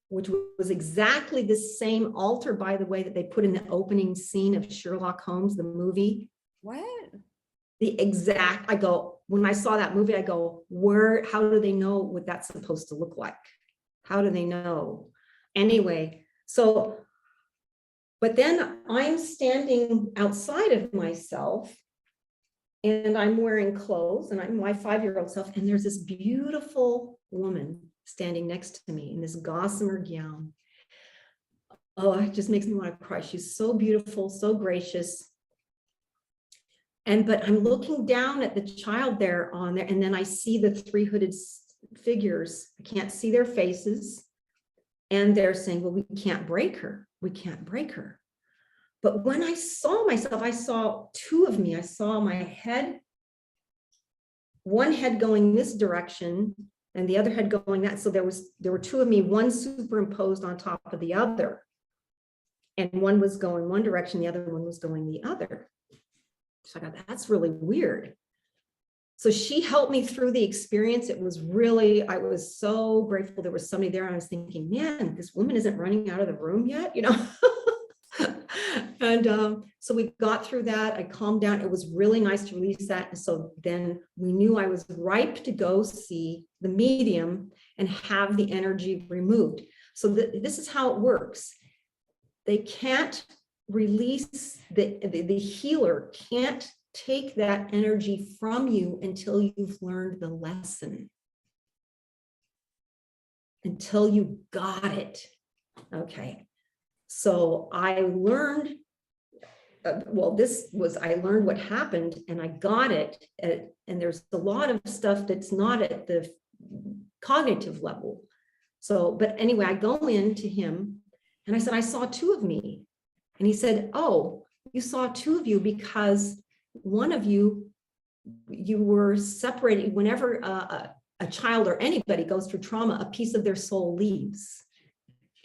which was exactly the same altar, by the way, that they put in the opening scene of Sherlock Holmes, the movie. What? When I saw that movie, I go, how do they know what that's supposed to look like? How do they know? Anyway, but then I'm standing outside of myself and I'm wearing clothes and I'm my 5-year-old self. And there's this beautiful woman standing next to me in this gossamer gown. Oh, it just makes me want to cry. She's so beautiful, so gracious. But I'm looking down at the child there and then I see the 3 hooded figures. I can't see their faces. And they're saying, well, we can't break her. We can't break her. But when I saw myself, I saw 2 of me. I saw my head, one head going this direction and the other head going that. So there were 2 of me, one superimposed on top of the other. And one was going one direction, the other one was going the other. So I thought, that's really weird. So she helped me through the experience. I was so grateful there was somebody there. And I was thinking, man, this woman isn't running out of the room yet, And so we got through that. I calmed down. It was really nice to release that. And so then we knew I was ripe to go see the medium and have the energy removed. So this is how it works. They can't release, the healer can't take that energy from you until you've learned the lesson, until you got it. Okay. So I learned, I learned what happened and I got it. And there's a lot of stuff that's not at the cognitive level. But anyway, I go in to him and I said, I saw 2 of me. And he said, oh, you saw 2 of you because one of you were separated. Whenever a child or anybody goes through trauma, a piece of their soul leaves.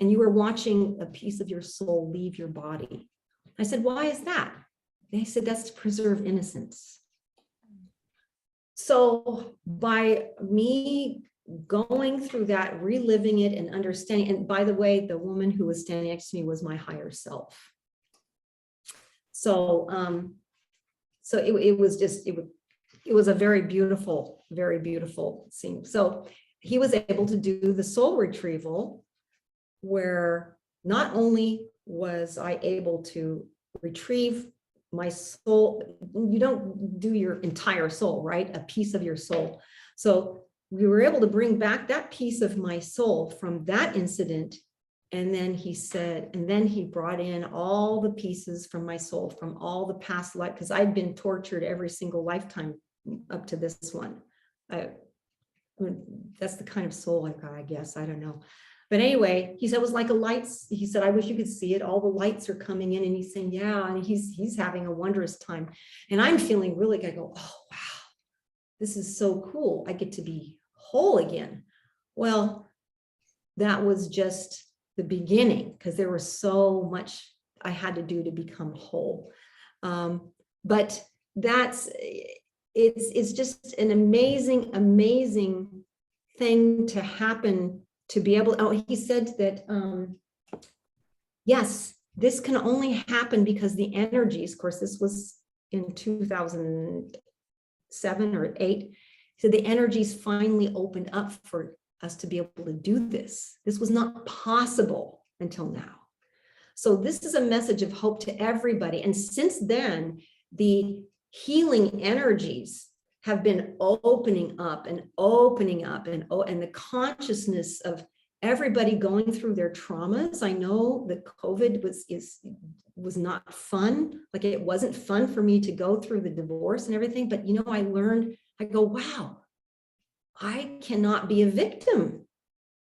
And you were watching a piece of your soul leave your body. I said, why is that? They said, that's to preserve innocence. So by me going through that, reliving it and understanding, and by the way, the woman who was standing next to me was my higher self. So it was a very beautiful scene. So he was able to do the soul retrieval, where not only was I able to retrieve my soul, you don't do your entire soul, right? A piece of your soul. So we were able to bring back that piece of my soul from that incident. And then he brought in all the pieces from my soul, from all the past life, because I'd been tortured every single lifetime up to this one. That's the kind of soul I've got, I guess. I don't know. But anyway, he said it was like a lights. He said, I wish you could see it. All the lights are coming in. And he's saying, yeah, and he's having a wondrous time. And I'm feeling really good. I go, oh, wow, this is so cool. I get to be whole again. Well, that was just the beginning, because there was so much I had to do to become whole. But it's just an amazing thing to happen, to be able, he said that, yes, this can only happen because the energies, of course, this was in 2007 or 8. So the energies finally opened up for us to be able to do this. This was not possible until now. So this is a message of hope to everybody. And since then, the healing energies have been opening up and the consciousness of everybody going through their traumas. I know that COVID was not fun. Like, it wasn't fun for me to go through the divorce and everything, but I learned, I go, wow, I cannot be a victim.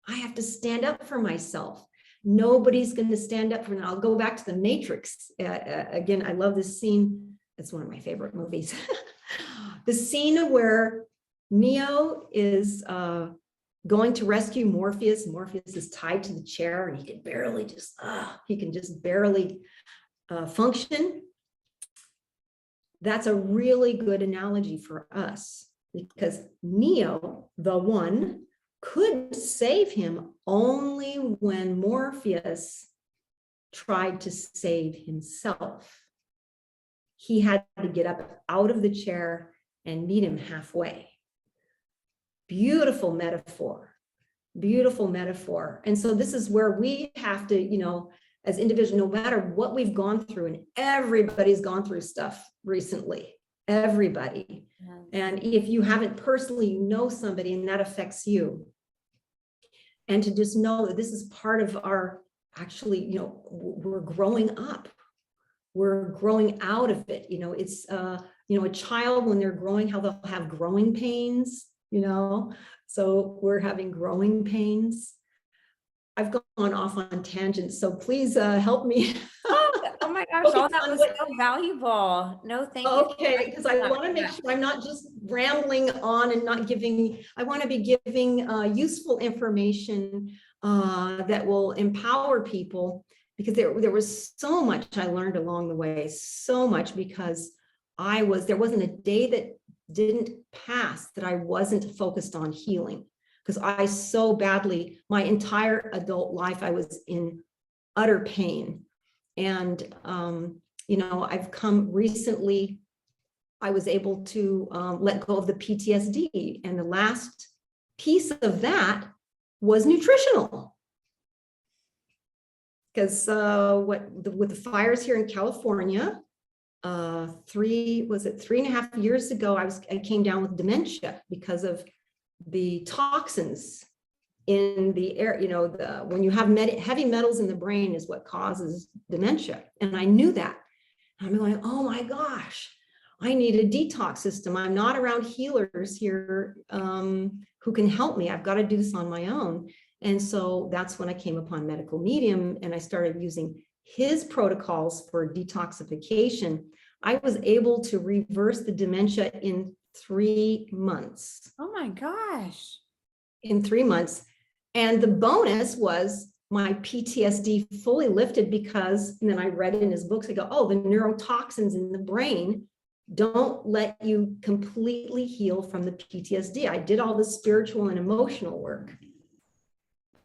I have to stand up for myself. Nobody's going to stand up for me. I'll go back to the Matrix. Again, I love this scene. It's one of my favorite movies. The scene where Neo is going to rescue Morpheus. Morpheus is tied to the chair and he can just barely function. That's a really good analogy for us because Neo, the one, could save him only when Morpheus tried to save himself. He had to get up out of the chair and meet him halfway. Beautiful metaphor, beautiful metaphor. And so this is where we have to, you know, as individuals, no matter what we've gone through, and everybody's gone through stuff recently, everybody. Yeah. And if you haven't personally, you know somebody and that affects you. And to just know that this is part of our, actually, you know, we're growing up. We're growing out of it. You know, it's, you know, a child when they're growing, how they'll have growing pains, you know, so we're having growing pains. I've gone off on tangents, so please help me. Oh my gosh, all that was so valuable. No, thank you. Okay, because I want to make sure I'm not just rambling on and not giving, I want to be giving useful information that will empower people, because there was so much I learned along the way, so much, because there wasn't a day that didn't pass that I wasn't focused on healing. Because I so badly, my entire adult life, I was in utter pain. And, you know, I've come recently, I was able to let go of the PTSD. And the last piece of that was nutritional. Because with the fires here in California, 3.5 years ago, I came down with dementia because of the toxins in the air. You know, when you have heavy metals in the brain is what causes dementia. And I knew that. I'm going, oh my gosh, I need a detox system. I'm not around healers here who can help me. I've got to do this on my own. And so that's when I came upon Medical Medium and I started using his protocols for detoxification. I was able to reverse the dementia in 3 months. Oh my gosh. In 3 months. And the bonus was my PTSD fully lifted because, and then I read in his books, I go, oh, the neurotoxins in the brain don't let you completely heal from the PTSD. I did all the spiritual and emotional work,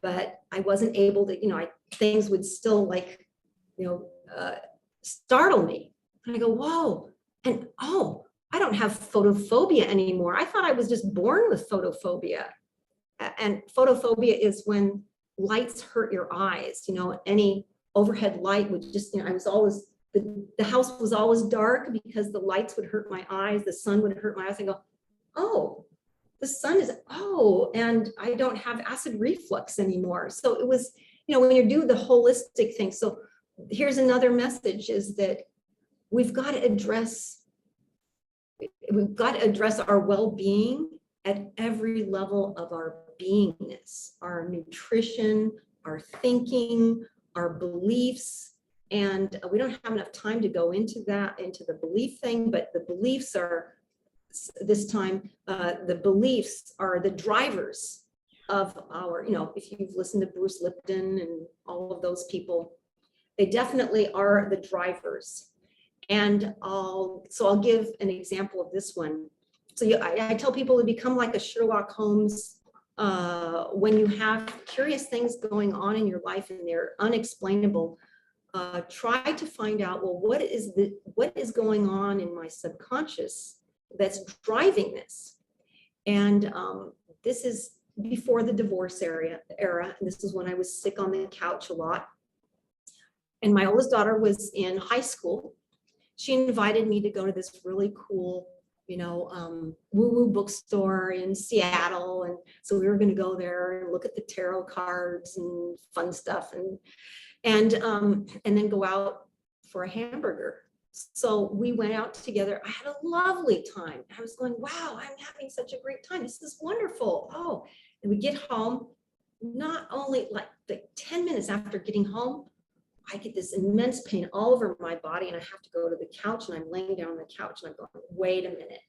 but I wasn't able to, you know, things would still like, you know, startle me. And I go, whoa, and oh, I don't have photophobia anymore. I thought I was just born with photophobia. And photophobia is when lights hurt your eyes. You know, any overhead light would just, you know, I was always, the house was always dark because the lights would hurt my eyes. The sun would hurt my eyes. I go, oh, the sun is, oh, and I don't have acid reflux anymore. So it was, you know, when you do the holistic thing. So here's another message is that we've got to address our well-being at every level of our beingness, our nutrition, our thinking, our beliefs. And we don't have enough time to go into that, into the belief thing, but the beliefs are, this time, the beliefs are the drivers of our, you know, if you've listened to Bruce Lipton and all of those people, they definitely are the drivers. And I'll give an example of this one. So I tell people to become like a Sherlock Holmes when you have curious things going on in your life and they're unexplainable. Try to find out, well, what is going on in my subconscious that's driving this? And this is before the divorce era. And this is when I was sick on the couch a lot. And my oldest daughter was in high school. She invited me to go to this really cool, you know, woo-woo bookstore in Seattle. And so we were going to go there and look at the tarot cards and fun stuff and then go out for a hamburger. So we went out together. I had a lovely time. I was going, wow, I'm having such a great time. This is wonderful. Oh, and we get home, not only like 10 minutes after getting home, I get this immense pain all over my body and I have to go to the couch and I'm laying down on the couch and I'm going, wait a minute.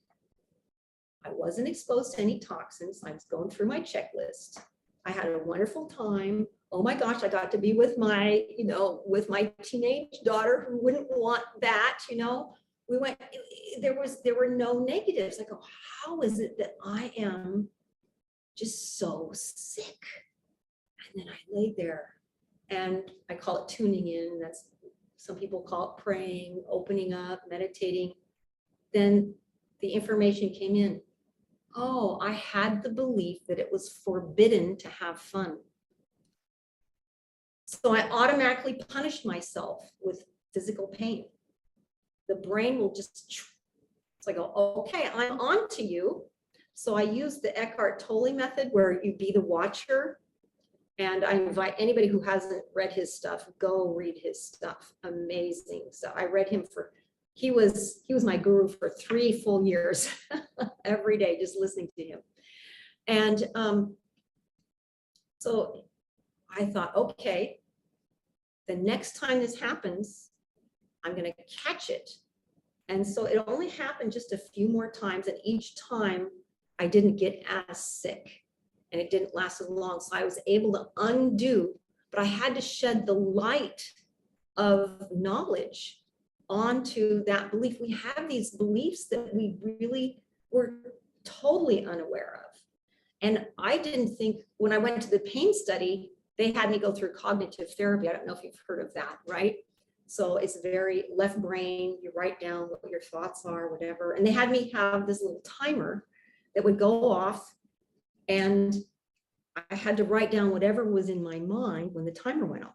I wasn't exposed to any toxins. I was going through my checklist. I had a wonderful time. Oh my gosh, I got to be with my, with my teenage daughter who wouldn't want that, we went, there were no negatives. I go, how is it that I am just so sick? And then I laid there, and I call it tuning in. That's, some people call it praying, opening up, meditating. Then the information came in. Oh, I had the belief that it was forbidden to have fun. So I automatically punished myself with physical pain. The brain will just, it's like, okay, I'm on to you. So I use the Eckhart Tolle method, where you be the watcher. And I invite anybody who hasn't read his stuff, go read his stuff. Amazing. So I read him he was my guru for 3 full years, every day, just listening to him. And so I thought, okay, the next time this happens, I'm going to catch it. And so it only happened just a few more times. And each time I didn't get as sick, and it didn't last as long. So I was able to undo, but I had to shed the light of knowledge onto that belief. We have these beliefs that we really were totally unaware of. And I didn't think, when I went to the pain study, they had me go through cognitive therapy. I don't know if you've heard of that, right? So it's very left brain, you write down what your thoughts are, whatever. And they had me have this little timer that would go off, and I had to write down whatever was in my mind when the timer went off.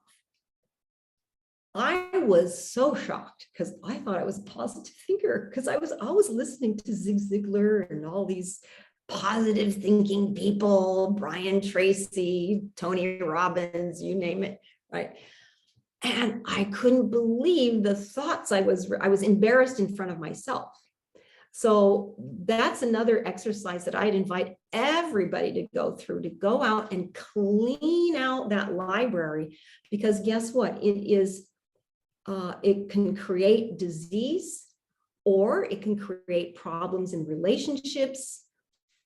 I was so shocked, because I thought I was a positive thinker, because I was always listening to Zig Ziglar and all these positive thinking people, Brian Tracy, Tony Robbins, you name it, right? And I couldn't believe the thoughts. I was embarrassed in front of myself. So that's another exercise that I'd invite everybody to go through, to go out and clean out that library, because guess what? It can create disease, or it can create problems in relationships,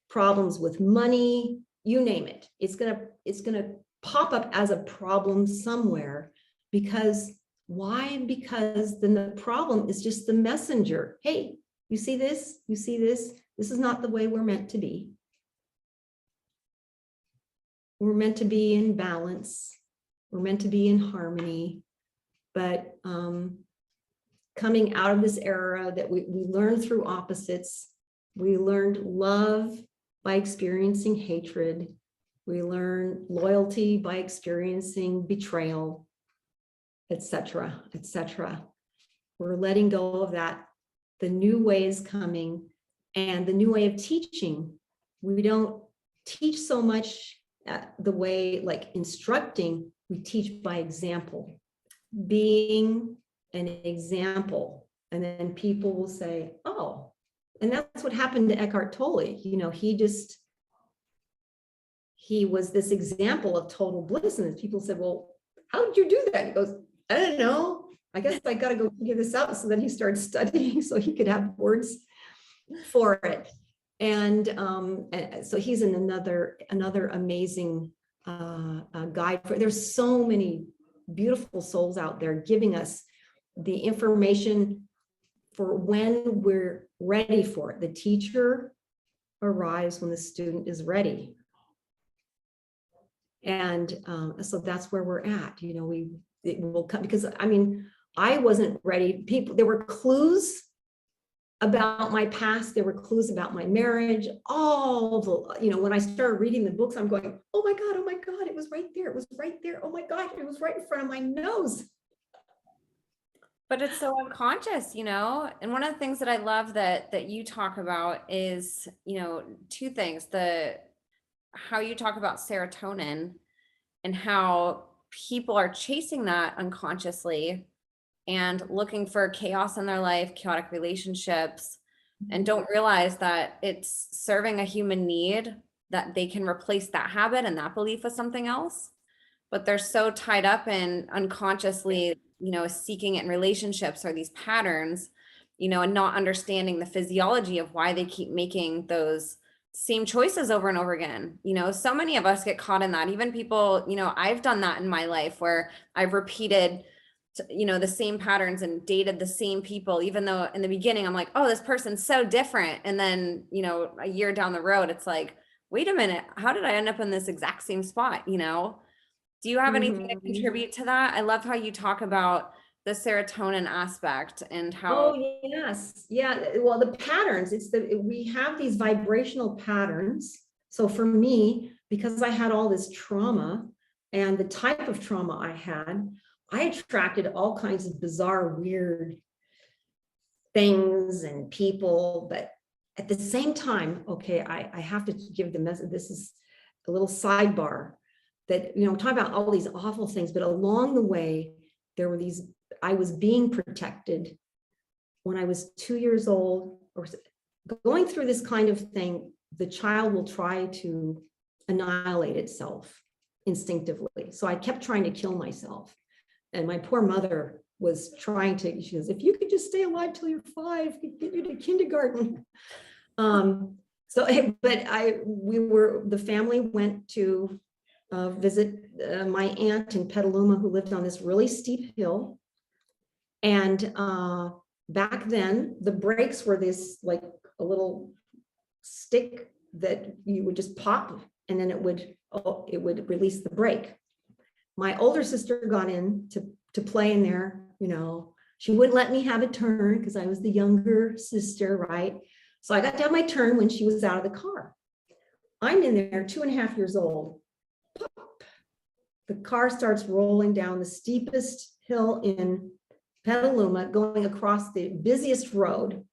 problems with money, you name it. It's gonna pop up as a problem somewhere. Because why? Because then the problem is just the messenger. Hey, you see this? You see this? This is not the way we're meant to be. We're meant to be in balance. We're meant to be in harmony. But coming out of this era that we learned through opposites, we learned love by experiencing hatred. We learned loyalty by experiencing betrayal, etc., etc. We're letting go of that. The new way is coming, and the new way of teaching. We don't teach so much the way, like instructing, we teach by example, being an example. And then people will say, oh, and that's what happened to Eckhart Tolle. He was this example of total bliss. And people said, well, how did you do that? He goes, I don't know. I guess I got to go figure this out. So then he started studying so he could have words for it. And so he's in another amazing guide. There's so many beautiful souls out there giving us the information for when we're ready for it. The teacher arrives when the student is ready. And so that's where we're at. It will come, because I wasn't ready. There were clues about my past. There were clues about my marriage. All the, when I started reading the books, I'm going, oh my God, it was right there. It was right there. Oh my God, it was right in front of my nose. But it's so unconscious, and one of the things that I love that you talk about is, 2 things. How you talk about serotonin and how people are chasing that unconsciously and looking for chaos in their life, chaotic relationships, and don't realize that it's serving a human need, that they can replace that habit and that belief with something else. But they're so tied up in unconsciously, seeking it in relationships or these patterns, and not understanding the physiology of why they keep making those same choices over and over again. So many of us get caught in that. Even people, I've done that in my life where I've repeated, the same patterns and dated the same people, even though in the beginning I'm like, oh, this person's so different. And then, a year down the road, it's like, wait a minute, how did I end up in this exact same spot? Do you have anything to Mhm. contribute to that? I love how you talk about the serotonin aspect and how. Oh, yes. Yeah. Well, the patterns, we have these vibrational patterns. So for me, because I had all this trauma and the type of trauma I attracted all kinds of bizarre, weird things and people. But at the same time, okay, I have to give the message. This is a little sidebar that, talk about all these awful things, but along the way, there were these, I was being protected when I was 2 years old, or going through this kind of thing. The child will try to annihilate itself instinctively. So I kept trying to kill myself. And my poor mother was trying to, she goes, if you could just stay alive till you're 5, get you to kindergarten. The family went to visit my aunt in Petaluma, who lived on this really steep hill. And back then, the brakes were this, like a little stick that you would just pop, and then it would release the brake. My older sister got in to play in there. She wouldn't let me have a turn because I was the younger sister, right? So I got to have my turn when she was out of the car. I'm in there, 2.5 years old. Pop. The car starts rolling down the steepest hill in Petaluma, going across the busiest road.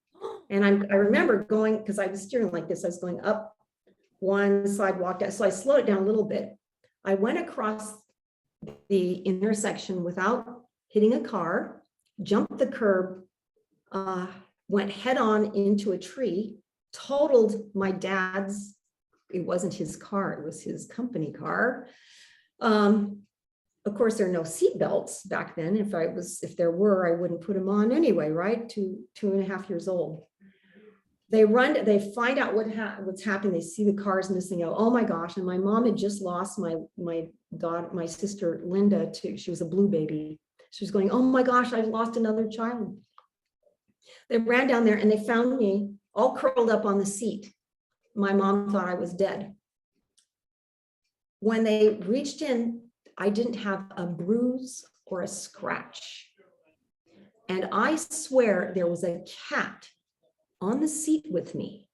And I remember going, because I was steering like this, I was going up one sidewalk, so I slowed it down a little bit. I went across the intersection without hitting a car, jumped the curb, went head on into a tree, totaled my dad's, it wasn't his car, it was his company car. Of course, there are no seat belts back then. If there were, I wouldn't put them on anyway, right? 2.5 years old. They find out what's happening. They see the cars missing out. Oh my gosh. And my mom had just lost my sister Linda too. She was a blue baby. She was going, oh my gosh, I've lost another child. They ran down there and they found me all curled up on the seat. My mom thought I was dead. When they reached in, I didn't have a bruise or a scratch. And I swear there was a cat on the seat with me.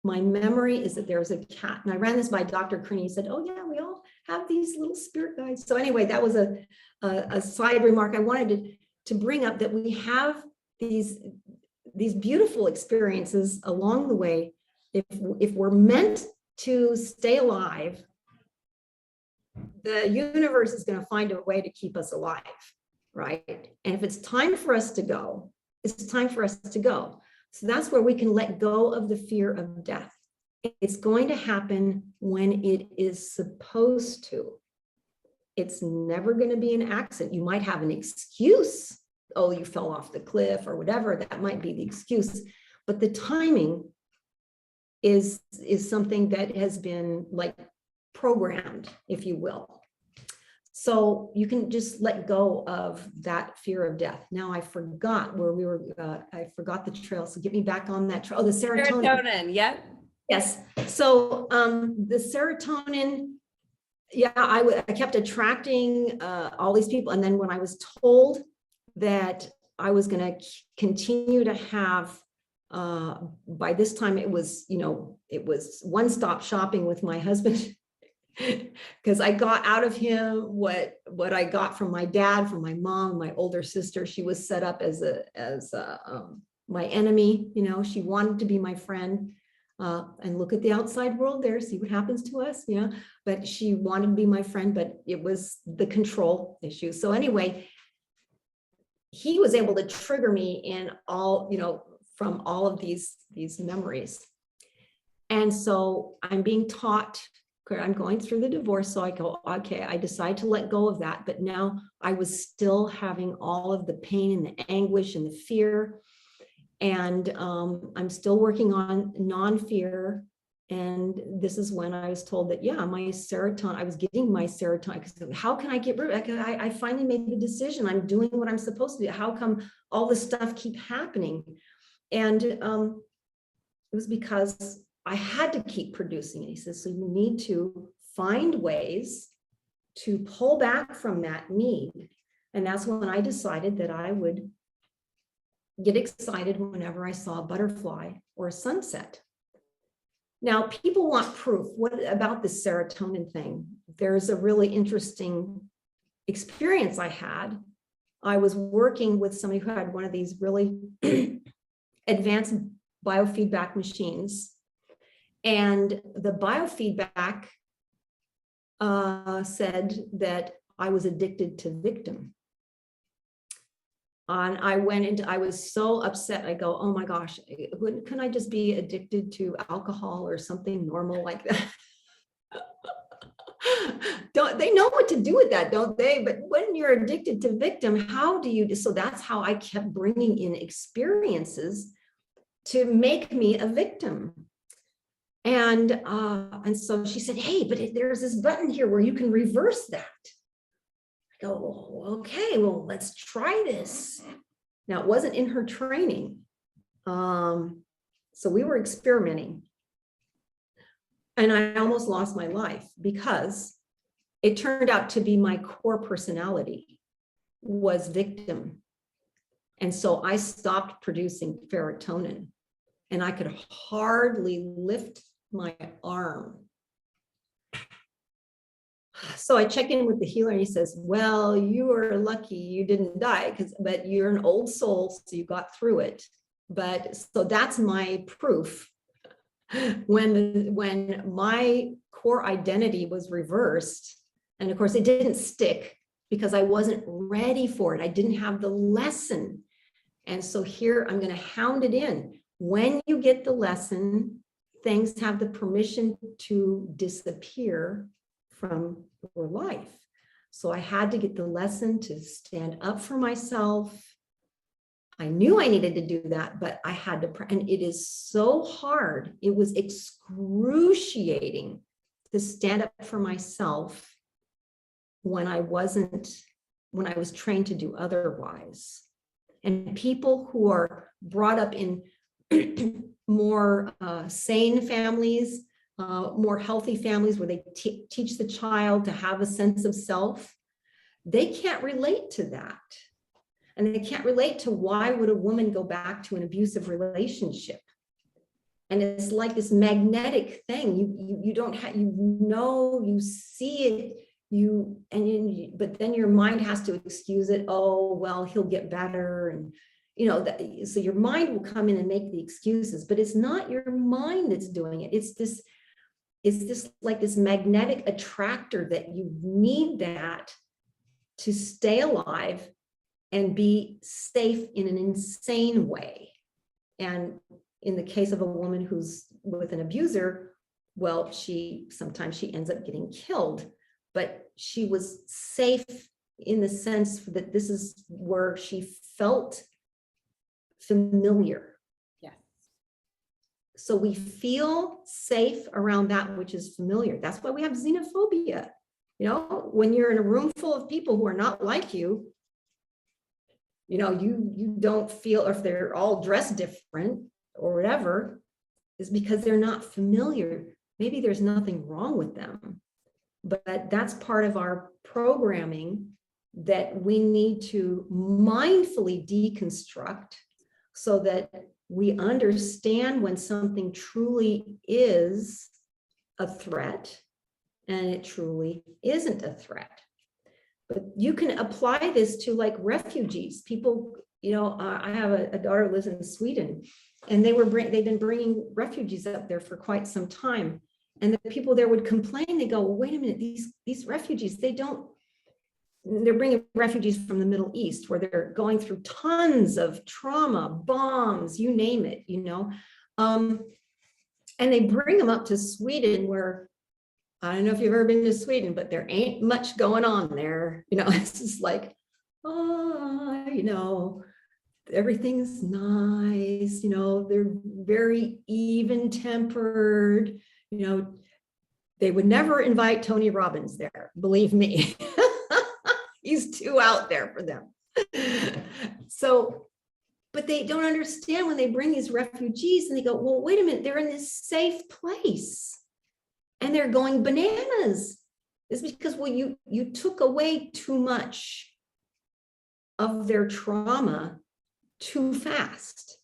My memory is that there was a cat. And I ran this by Dr. Kearney. He said, oh yeah, we all have these little spirit guides. So anyway, that was a side remark I wanted to bring up, that we have these beautiful experiences along the way. If we're meant to stay alive, the universe is going to find a way to keep us alive, right? And if it's time for us to go, it's time for us to go. So that's where we can let go of the fear of death. It's going to happen when it is supposed to. It's never going to be an accident. You might have an excuse. Oh, you fell off the cliff or whatever. That might be the excuse. But the timing is something that has been like programmed, if you will. So you can just let go of that fear of death. Now I forgot where we were. I forgot the trail. So get me back on that trail. Oh, the serotonin. Serotonin, yep. Yes. So the serotonin, yeah, I kept attracting all these people. And then when I was told that I was going to continue to have, by this time it was one-stop shopping with my husband. Because I got out of him what I got from my dad, from my mom, my older sister. She was set up as my enemy. She wanted to be my friend, and look at the outside world there, see what happens to us. But she wanted to be my friend, but it was the control issue. So anyway, he was able to trigger me in all, from all of these memories. And so I'm being taught. I'm going through the divorce. So I go, okay, I decide to let go of that. But now I was still having all of the pain and the anguish and the fear. And I'm still working on non-fear. And this is when I was told that, yeah, my serotonin, I was getting my serotonin. How can I get rid of it? I finally made the decision. I'm doing what I'm supposed to do. How come all this stuff keep happening? And it was because I had to keep producing it. He says, so you need to find ways to pull back from that need. And that's when I decided that I would get excited whenever I saw a butterfly or a sunset. Now, people want proof. What about this serotonin thing? There's a really interesting experience I had. I was working with somebody who had one of these really advanced biofeedback machines. And the biofeedback said that I was addicted to victim. And I was so upset. I go, oh my gosh, couldn't I just be addicted to alcohol or something normal like that? Don't they know what to do with that, don't they? But when you're addicted to victim, how do you? So that's how I kept bringing in experiences to make me a victim. And so she said, hey, but there's this button here where you can reverse that. I go, oh, okay, well, let's try this. Now, it wasn't in her training. So we were experimenting. And I almost lost my life because it turned out to be my core personality was victim. And so I stopped producing serotonin and I could hardly lift my arm. So I check in with the healer and he says, well, you are lucky you didn't die, but you're an old soul, so you got through it. But so that's my proof. When my core identity was reversed, and of course it didn't stick because I wasn't ready for it. I didn't have the lesson. And so here I'm going to hound it in. When you get the lesson, things have the permission to disappear from your life. So I had to get the lesson to stand up for myself. I knew I needed to do that, but I had to, and it is so hard. It was excruciating to stand up for myself when I was trained to do otherwise. And people who are brought up in more sane families, more healthy families where they teach the child to have a sense of self, they can't relate to that. And they can't relate to why would a woman go back to an abusive relationship? And it's like this magnetic thing. You don't have, you see it, but then your mind has to excuse it. Oh, well, he'll get better. And so your mind will come in and make the excuses, but it's not your mind that's doing it. It's this like this magnetic attractor that you need that to stay alive and be safe in an insane way. And in the case of a woman who's with an abuser, well, sometimes she ends up getting killed, but she was safe in the sense that this is where she felt familiar. Yes. So we feel safe around that which is familiar. That's why we have xenophobia. When you're in a room full of people who are not like you, you don't feel, or if they're all dressed different or whatever, is because they're not familiar. Maybe there's nothing wrong with them, but that's part of our programming that we need to mindfully deconstruct so that we understand when something truly is a threat and it truly isn't a threat. But you can apply this to like refugees. People, I have a daughter who lives in Sweden, and they've been bringing refugees up there for quite some time. And the people there would complain. They go, well, wait a minute, these refugees, they're bringing refugees from the Middle East where they're going through tons of trauma, bombs, you name it, and they bring them up to Sweden where, I don't know if you've ever been to Sweden, but there ain't much going on there. It's just like, everything's nice. They're very even tempered. they would never invite Tony Robbins there, believe me. He's too out there for them. So, but they don't understand when they bring these refugees and they go, well, wait a minute, they're in this safe place and they're going bananas. It's because, well, you took away too much of their trauma too fast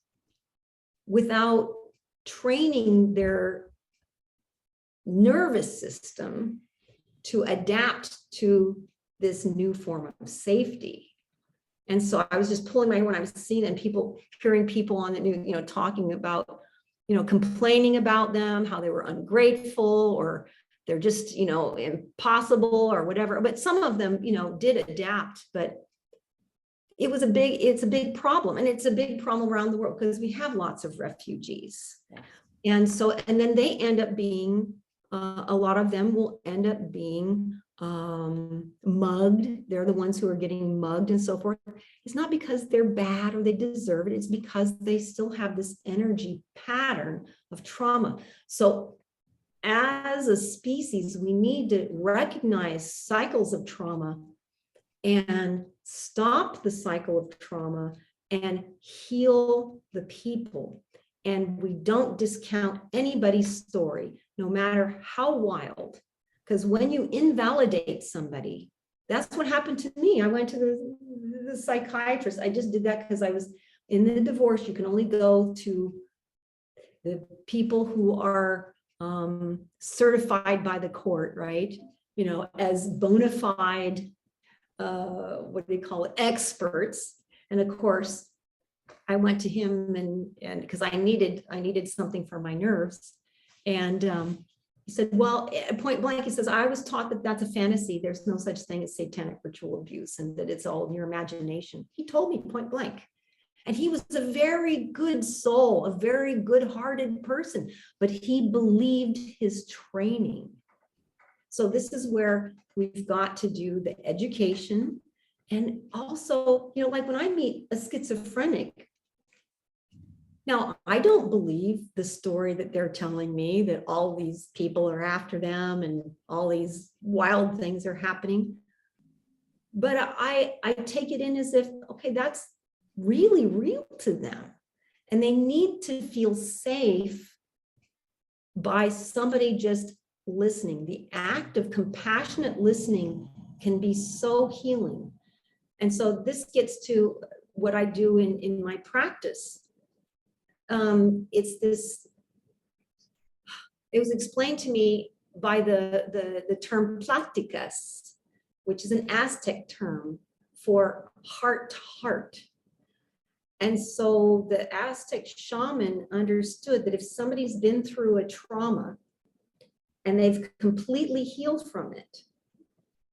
without training their nervous system to adapt to this new form of safety. And so I was just pulling my hair when I was seeing and hearing people on the news, talking about, complaining about them, how they were ungrateful or they're just, impossible or whatever. But some of them, did adapt, but it's a big problem. And it's a big problem around the world because we have lots of refugees. Yeah. And then they end up being, a lot of them will end up being mugged. They're the ones who are getting mugged and so forth. It's not because they're bad or they deserve it. It's because they still have this energy pattern of trauma. So as a species, we need to recognize cycles of trauma and stop the cycle of trauma and heal the people. And we don't discount anybody's story, no matter how wild. Because when you invalidate somebody, that's what happened to me. I went to the psychiatrist. I just did that because I was in the divorce. You can only go to the people who are certified by the court, right? As bona fide, experts. And of course, I went to him and because I needed something for my nerves. And he said, well, point blank, he says, I was taught that that's a fantasy. There's no such thing as satanic ritual abuse and that it's all in your imagination. He told me point blank. And he was a very good soul, a very good-hearted person, but he believed his training. So this is where we've got to do the education. And also, like when I meet a schizophrenic, now, I don't believe the story that they're telling me that all these people are after them and all these wild things are happening. But I take it in as if, okay, that's really real to them. And they need to feel safe by somebody just listening. The act of compassionate listening can be so healing. And so this gets to what I do in my practice. It was explained to me by the term pláticas, which is an Aztec term for heart to heart. And so the Aztec shaman understood that if somebody's been through a trauma and they've completely healed from it,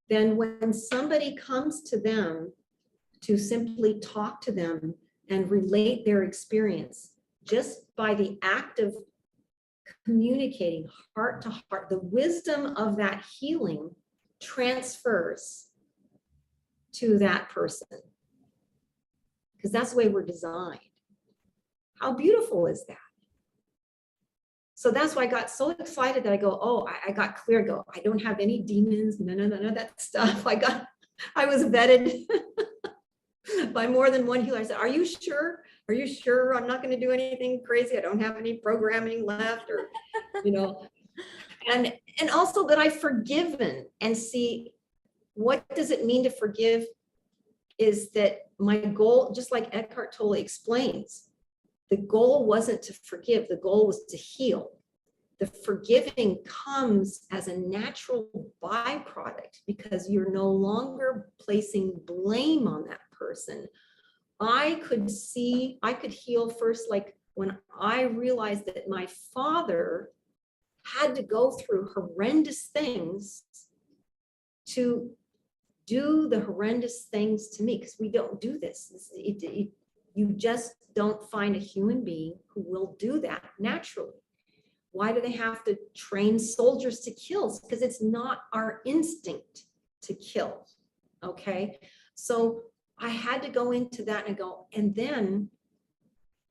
then when somebody comes to them to simply talk to them and relate their experience, just by the act of communicating heart to heart, the wisdom of that healing transfers to that person. Because that's the way we're designed. How beautiful is that? So that's why I got so excited that I go, oh, I got clear, I don't have any demons, none of that stuff. I was vetted by more than one healer. I said, are you sure? Are you sure I'm not going to do anything crazy? I don't have any programming left, or, and also that I've forgiven. And see, what does it mean to forgive? Is that my goal, just like Eckhart Tolle explains, the goal wasn't to forgive, the goal was to heal. The forgiving comes as a natural byproduct because you're no longer placing blame on that person. I could heal first, like when I realized that my father had to go through horrendous things to do the horrendous things to me, because we don't do this. You just don't find a human being who will do that naturally. Why do they have to train soldiers to kill? Because it's not our instinct to kill, okay? So I had to go into that and go, and then,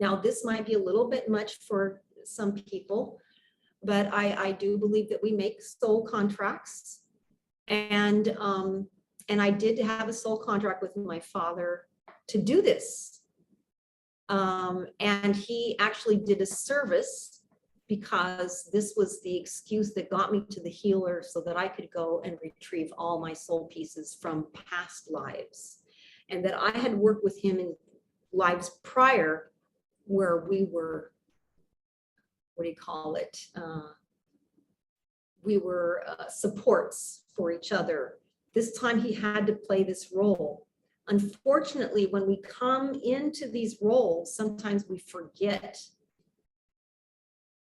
now this might be a little bit much for some people, but I do believe that we make soul contracts. And I did have a soul contract with my father to do this. And he actually did a service because this was the excuse that got me to the healer so that I could go and retrieve all my soul pieces from past lives. And that I had worked with him in lives prior where we were, what do you call it? We were supports for each other. This time he had to play this role. Unfortunately, when we come into these roles, sometimes we forget.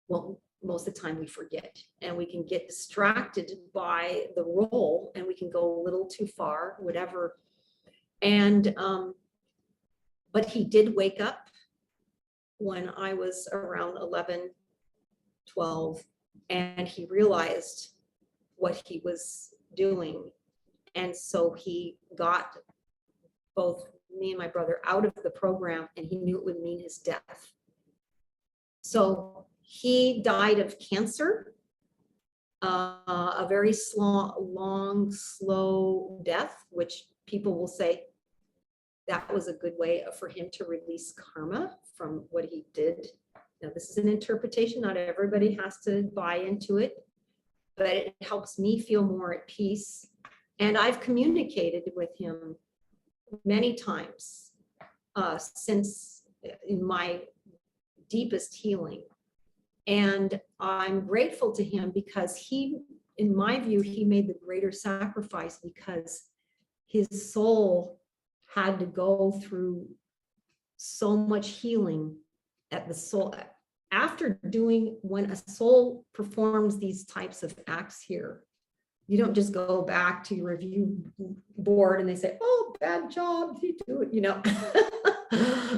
Well, most of the time we forget, and we can get distracted by the role, and we can go a little too far, whatever. And, but he did wake up when I was around 11, 12, and he realized what he was doing. And so he got both me and my brother out of the program, and he knew it would mean his death. So he died of cancer, a very long, slow death, which people will say that was a good way for him to release karma from what he did. Now, this is an interpretation. Not everybody has to buy into it, but it helps me feel more at peace. And I've communicated with him many times since in my deepest healing. And I'm grateful to him because he, in my view, he made the greater sacrifice because his soul had to go through so much healing at the soul. After doing, when a soul performs these types of acts here, you don't just go back to your review board and they say, oh, bad job, you do it, you know.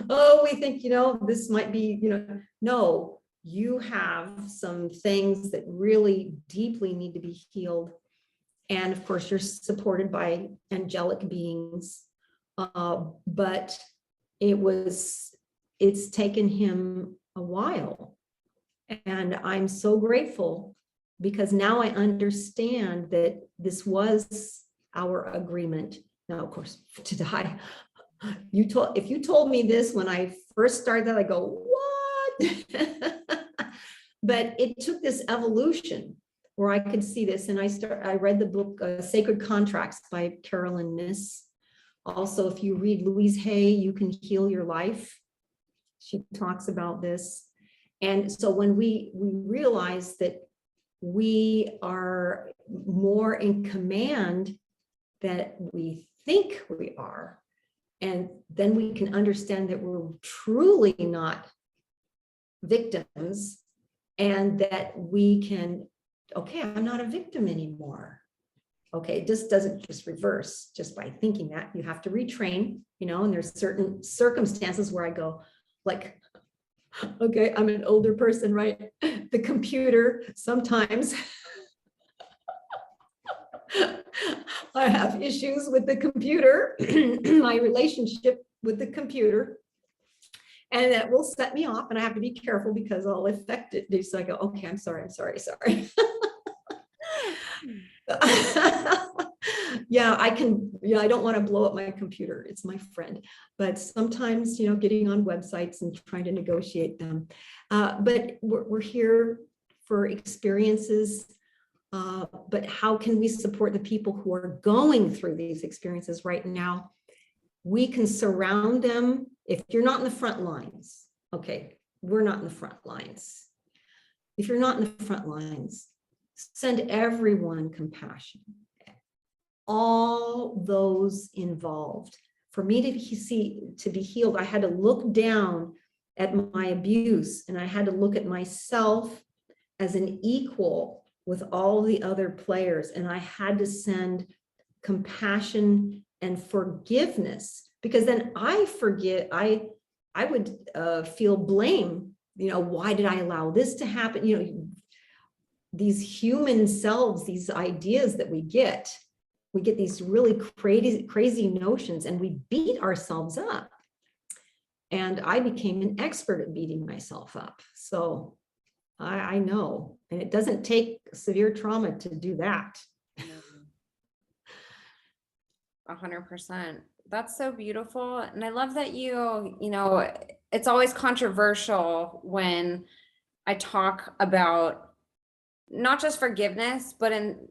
Oh, we think, you know, this might be, you know, no, you have some things that really deeply need to be healed. And of course, you're supported by angelic beings. But it's taken him a while. And I'm so grateful because now I understand that this was our agreement. Now, of course, to die. If you told me this when I first started that, I go, what? But it took this evolution where I could see this. And I read the book, Sacred Contracts by Caylen Miss. Also, if you read Louise Hay, You Can Heal Your Life. She talks about this. And so when we realize that we are more in command than we think we are, and then we can understand that we're truly not victims, and that we can, okay, I'm not a victim anymore. Okay, it just doesn't just reverse just by thinking that. You have to retrain, you know, and there's certain circumstances where I go like, okay, I'm an older person, right? The computer, sometimes I have issues with the computer, my relationship with the computer, and that will set me off, and I have to be careful because I'll affect it. So I go, okay, I'm sorry. Yeah, I don't want to blow up my computer. It's my friend. But sometimes, you know, getting on websites and trying to negotiate them. But we're here for experiences. But how can we support the people who are going through these experiences right now? We can surround them. If you're not in the front lines, okay, we're not in the front lines. If you're not in the front lines, send everyone compassion. All those involved. For me to be healed, I had to look down at my abuse, and I had to look at myself as an equal with all the other players, and I had to send compassion and forgiveness, because then I would feel blame. You know, why did I allow this to happen? You know, these human selves, these ideas that we get these really crazy notions, and we beat ourselves up. And I became an expert at beating myself up. So I know. And it doesn't take severe trauma to do that. 100%. That's so beautiful. And I love that you know, it's always controversial when I talk about not just forgiveness, but in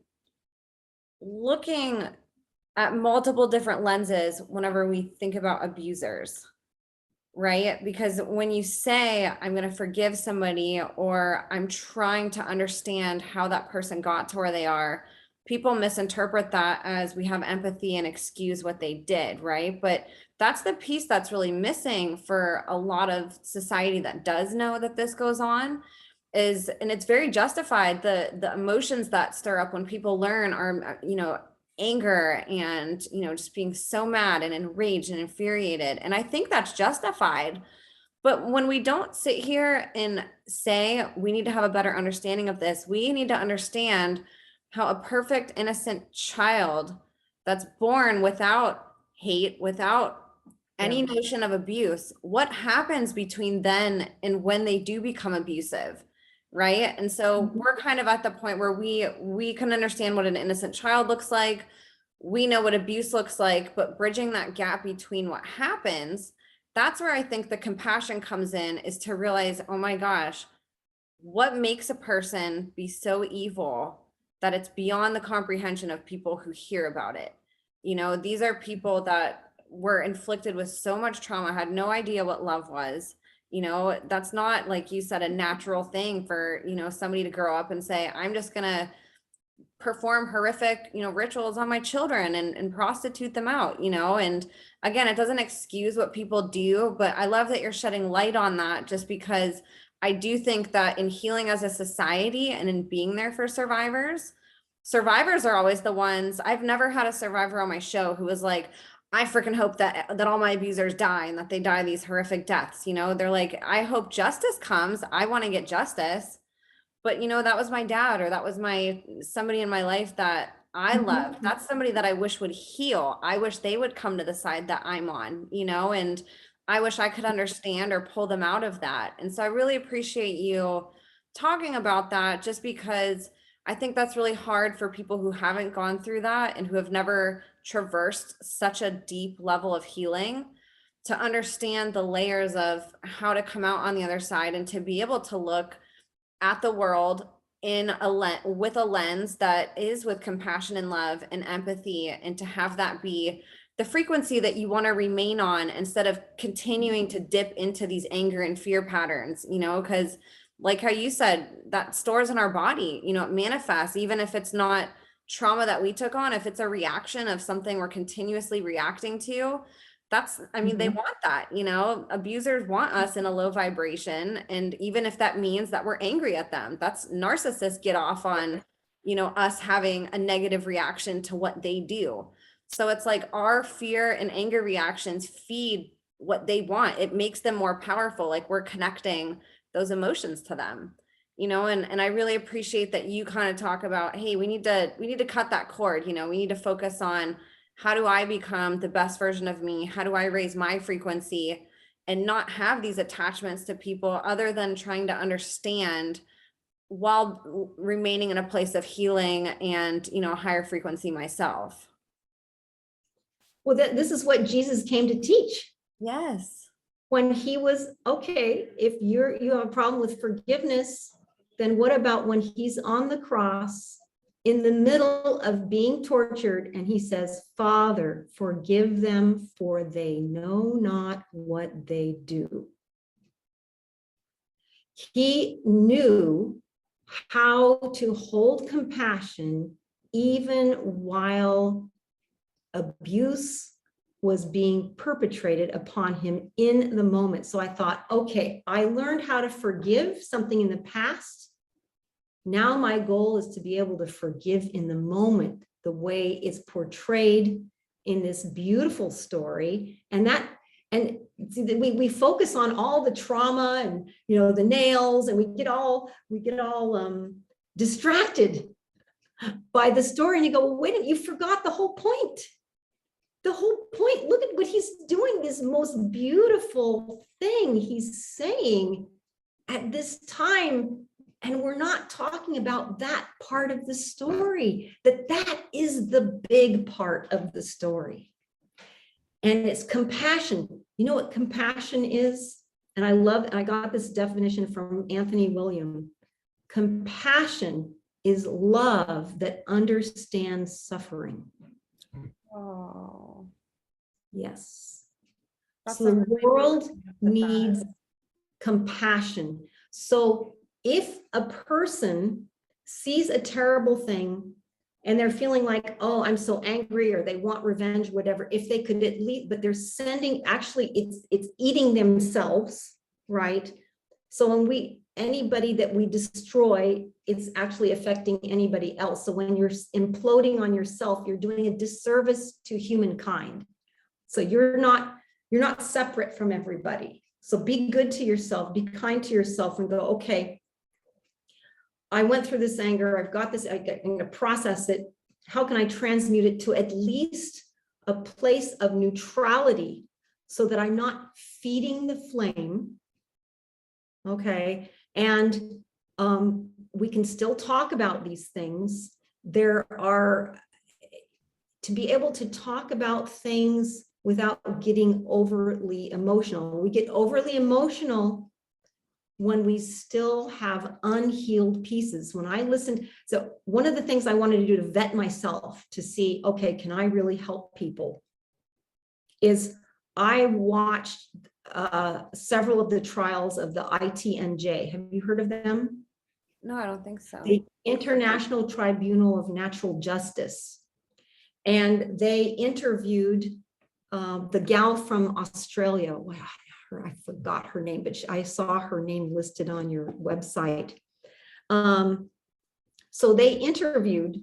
looking at multiple different lenses whenever we think about abusers, right? Because when you say, I'm going to forgive somebody, or I'm trying to understand how that person got to where they are, people misinterpret that as we have empathy and excuse what they did, right? But that's the piece that's really missing for a lot of society that does know that this goes on is, and it's very justified, the emotions that stir up when people learn are, you know, anger and, you know, just being so mad and enraged and infuriated. And I think that's justified. But when we don't sit here and say we need to have a better understanding of this, we need to understand how a perfect, innocent child that's born without hate, without any notion of abuse, what happens between then and when they do become abusive, right? And so we're kind of at the point where we can understand what an innocent child looks like. We know what abuse looks like, but bridging that gap between what happens, that's where I think the compassion comes in, is to realize, oh my gosh, what makes a person be so evil that it's beyond the comprehension of people who hear about it? You know, these are people that were inflicted with so much trauma, had no idea what love was. You know, that's not, like you said, a natural thing for, you know, somebody to grow up and say, I'm just gonna perform horrific, you know, rituals on my children and prostitute them out, you know. And again, it doesn't excuse what people do, but I love that you're shedding light on that, just because I do think that in healing as a society and in being there for survivors are always the ones. I've never had a survivor on my show who was like, I freaking hope that all my abusers die and that they die these horrific deaths. You know, they're like, I hope justice comes. I want to get justice. But, you know, that was my dad, or that was somebody in my life that I loved. That's somebody that I wish would heal. I wish they would come to the side that I'm on, you know, and I wish I could understand or pull them out of that. And so I really appreciate you talking about that, just because I think that's really hard for people who haven't gone through that and who have never traversed such a deep level of healing, to understand the layers of how to come out on the other side and to be able to look at the world with a lens that is with compassion and love and empathy, and to have that be the frequency that you want to remain on, instead of continuing to dip into these anger and fear patterns, you know, because like how you said, that stores in our body, you know, it manifests, even if it's not trauma that we took on, if it's a reaction of something we're continuously reacting to. That's, I mean, they want that, you know, abusers want us in a low vibration. And even if that means that we're angry at them, that's narcissists get off on, you know, us having a negative reaction to what they do. So it's like our fear and anger reactions feed what they want. It makes them more powerful. Like we're connecting those emotions to them, you know, and I really appreciate that you kind of talk about, hey, we need to cut that cord, you know, we need to focus on, how do I become the best version of me? How do I raise my frequency and not have these attachments to people, other than trying to understand while remaining in a place of healing and, you know, a higher frequency myself? Well, this is what Jesus came to teach. Yes. When he was, okay, if you have a problem with forgiveness, then what about when he's on the cross in the middle of being tortured, and he says, Father, forgive them, for they know not what they do. He knew how to hold compassion even while abuse was being perpetrated upon him in the moment. So I thought, okay, I learned how to forgive something in the past. Now my goal is to be able to forgive in the moment, the way it's portrayed in this beautiful story. And we focus on all the trauma and, you know, the nails, and we get all distracted by the story. And you go, well, wait a minute, you forgot the whole point. The whole point. Look at what he's doing, this most beautiful thing he's saying at this time. And we're not talking about that part of the story, that is the big part of the story. And it's compassion. You know what compassion is? And I got this definition from Anthony William. Compassion is love that understands suffering. Oh, Yes. that's So a the really world good empathize. needs compassion. So if a person sees a terrible thing and they're feeling like, oh, I'm so angry, or they want revenge, whatever, if they could at least, but they're sending, actually, it's eating themselves, right? So when anybody that we destroy, it's actually affecting anybody else. So when you're imploding on yourself, you're doing a disservice to humankind. So you're not separate from everybody. So be good to yourself, be kind to yourself, and go, okay, I went through this anger, I've got this, I'm going to process it. How can I transmute it to at least a place of neutrality so that I'm not feeding the flame? Okay. And we can still talk about these things. To be able to talk about things without getting overly emotional. We get overly emotional when we still have unhealed pieces. When I listened, so one of the things I wanted to do to vet myself to see, okay, can I really help people, is I watched several of the trials of the ITNJ. Have you heard of them? No, I don't think so. The International Tribunal of Natural Justice. And they interviewed the gal from Australia. Wow, I forgot her name, but I saw her name listed on your website. So they interviewed,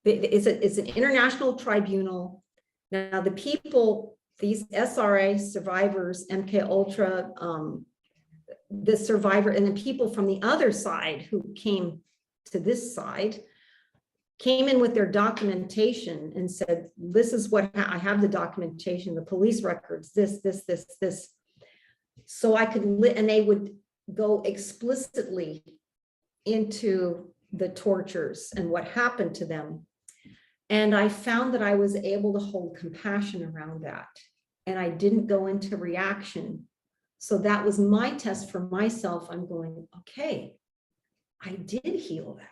it's an international tribunal. Now the people, these SRA survivors, MK Ultra, the survivor, and the people from the other side who came to this side, came in with their documentation and said, this is what I have, the documentation, the police records, this. So I could, and they would go explicitly into the tortures and what happened to them. And I found that I was able to hold compassion around that. And I didn't go into reaction. So that was my test for myself. I'm going, okay, I did heal that.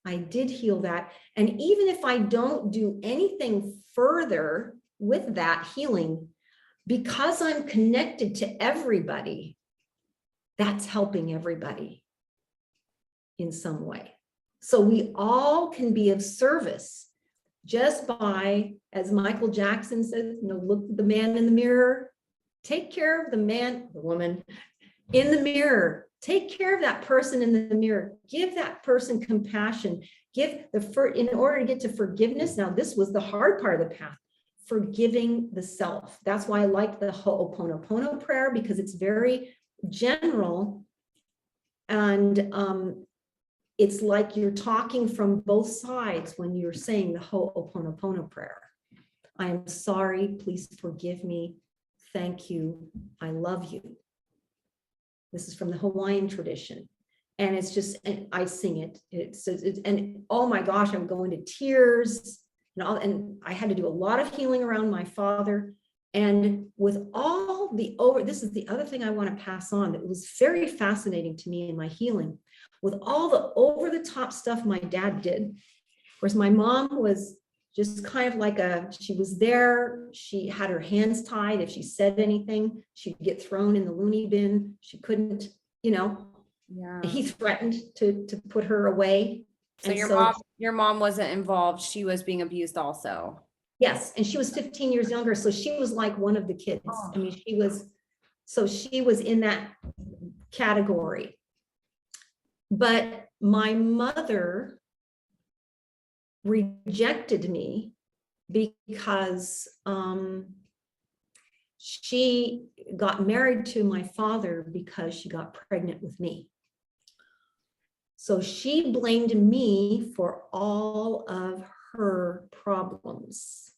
I did heal that. And even if I don't do anything further with that healing, because I'm connected to everybody, that's helping everybody in some way. So we all can be of service just by, as Michael Jackson says, look at the man in the mirror, take care of the man, the woman in the mirror. Take care of that person in the mirror. Give that person compassion. In order to get to forgiveness. Now, this was the hard part of the path, forgiving the self. That's why I like the Ho'oponopono prayer, because it's very general. And it's like you're talking from both sides when you're saying the Ho'oponopono prayer. I am sorry, please forgive me. Thank you. I love you. This is from the Hawaiian tradition. And it's just, and I sing it. And oh my gosh, I'm going to tears. And I had to do a lot of healing around my father. And with all the this is the other thing I want to pass on that was very fascinating to me in my healing. With all the over the top stuff my dad did. Of course, my mom was just kind of like she was there. She had her hands tied. If she said anything, she'd get thrown in the loony bin. She couldn't, Yeah. He threatened to put her away. So And your mom wasn't involved. She was being abused also. Yes. And she was 15 years younger. So she was like one of the kids. Oh. I mean, she was in that category. But my mother rejected me because she got married to my father because she got pregnant with me. So she blamed me for all of her problems.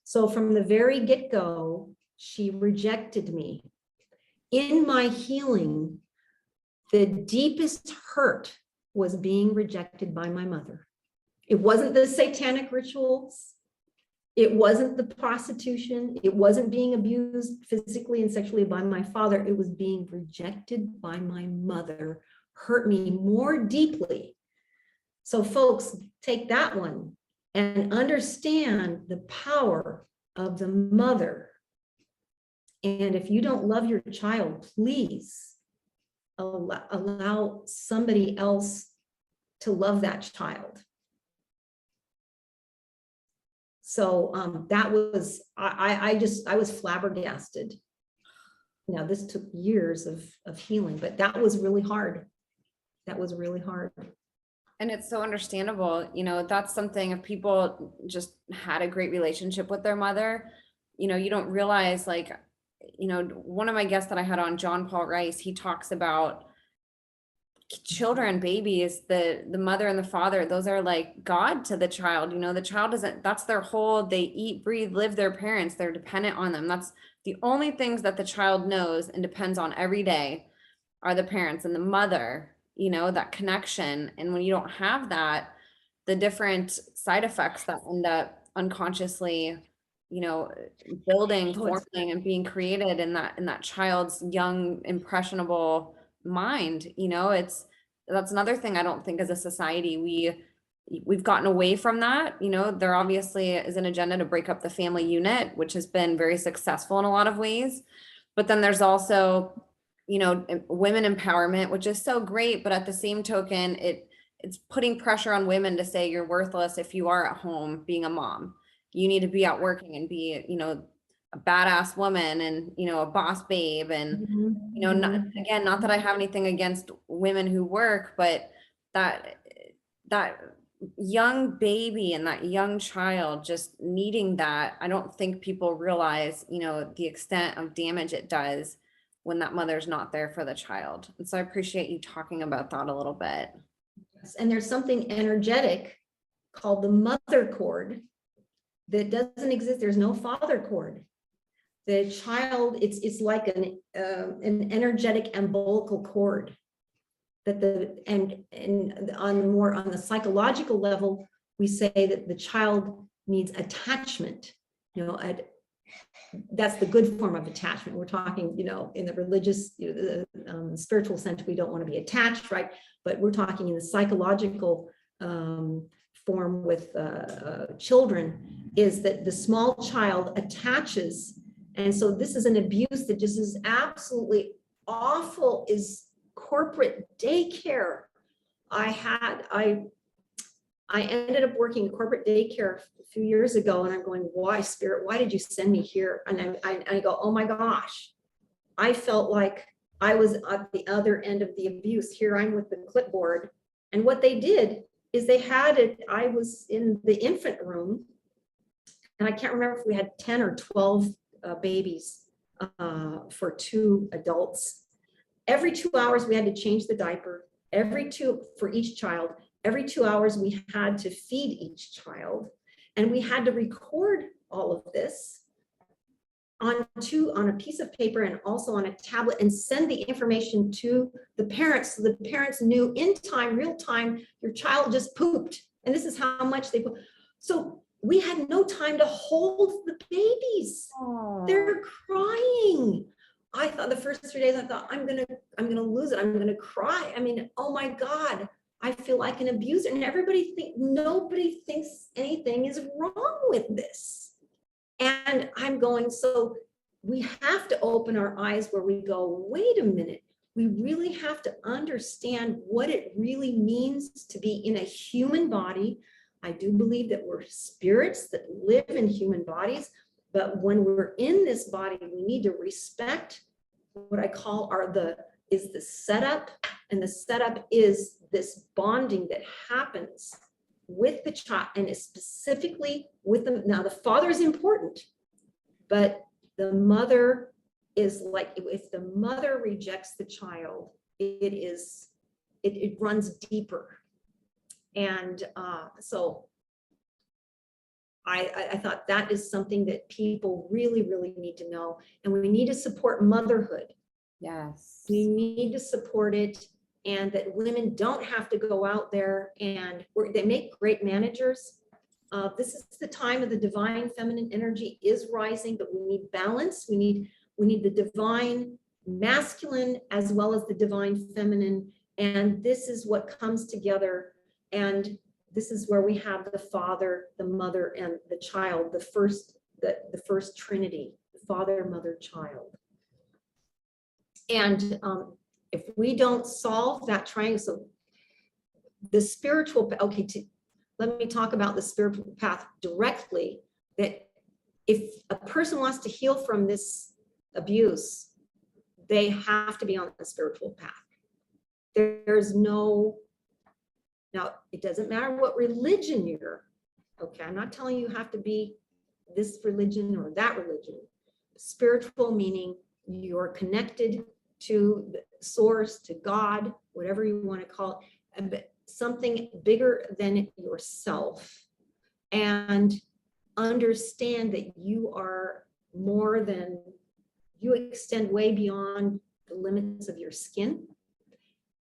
So from the very get-go, she rejected me. In my healing, the deepest hurt was being rejected by my mother. It wasn't the satanic rituals. It wasn't the prostitution. It wasn't being abused physically and sexually by my father. It was being rejected by my mother, hurt me more deeply. So folks, take that one and understand the power of the mother. And if you don't love your child, please allow somebody else to love that child. So that was, I was flabbergasted. Now, this took years of healing, but that was really hard. That was really hard. And it's so understandable. You know, that's something, if people just had a great relationship with their mother, you know, you don't realize, like, you know, one of my guests that I had on, John Paul Rice, he talks about children, babies, the mother and the father, those are like God to the child. You know, the child doesn't, that's their whole, they eat, breathe, live their parents. They're dependent on them. That's the only things that the child knows and depends on every day are the parents and the mother, you know, that connection. And when you don't have that, the different side effects that end up unconsciously, you know, building, forming, and being created in that child's young, impressionable mind, you know, that's another thing I don't think as a society we've gotten away from that. You know, there obviously is an agenda to break up the family unit, which has been very successful in a lot of ways. But then there's also, you know, women empowerment, which is so great, but at the same token, it's putting pressure on women to say you're worthless if you are at home being a mom. You need to be out working and be, you know, a badass woman and, you know, a boss babe. And, you know, not that I have anything against women who work, but that young baby and that young child just needing that, I don't think people realize, you know, the extent of damage it does when that mother's not there for the child. And so I appreciate you talking about that a little bit. Yes, and there's something energetic called the mother cord that doesn't exist. There's no father cord. The child, it's like an energetic umbilical cord that and on the psychological level, we say that the child needs attachment. You know, that's the good form of attachment. We're talking, you know, in the religious, you know, the spiritual sense, we don't want to be attached, right? But we're talking in the psychological form with children, is that the small child attaches. And so this is an abuse that just is absolutely awful, is corporate daycare. I ended up working in corporate daycare a few years ago, and I'm going, why, Spirit, why did you send me here? And I go, oh my gosh, I felt like I was at the other end of the abuse. Here I'm with the clipboard. And what they did is they had it, I was in the infant room, and I can't remember if we had 10 or 12 babies for 2 adults. Every 2 hours we had to change the diaper. For each child. Every 2 hours we had to feed each child, and we had to record all of this on a piece of paper and also on a tablet, and send the information to the parents, so the parents knew in time, real time, your child just pooped and this is how much they pooped. So we had no time to hold the babies. Aww. They're crying. I thought the first 3 days, I thought, I'm gonna lose it. I'm gonna cry. I mean, oh my God, I feel like an abuser. And nobody thinks anything is wrong with this. And I'm going, so we have to open our eyes where we go, wait a minute, we really have to understand what it really means to be in a human body. I do believe that we're spirits that live in human bodies, but when we're in this body, we need to respect what I call the setup. And the setup is this bonding that happens with the child, and it's specifically with them. Now, the father is important, but the mother is like, if the mother rejects the child, it runs deeper. And so I thought that is something that people really, really need to know. And we need to support motherhood. Yes. We need to support it. and that women don't have to go out there and they make great managers. This is the time of the divine feminine energy is rising, but we need balance. We need the divine masculine as well as the divine feminine. And this is what comes together. And this is where we have the father, the mother, and the child, the first trinity, father, mother, child. And if we don't solve that triangle, so the spiritual, okay, let me talk about the spiritual path directly, that if a person wants to heal from this abuse, they have to be on the spiritual path. There's no, now it doesn't matter what religion you're, okay, I'm not telling you have to be this religion or that religion. Spiritual meaning you're connected to the source, to God, whatever you want to call it, something bigger than yourself, and understand that you are more than, you extend way beyond the limits of your skin.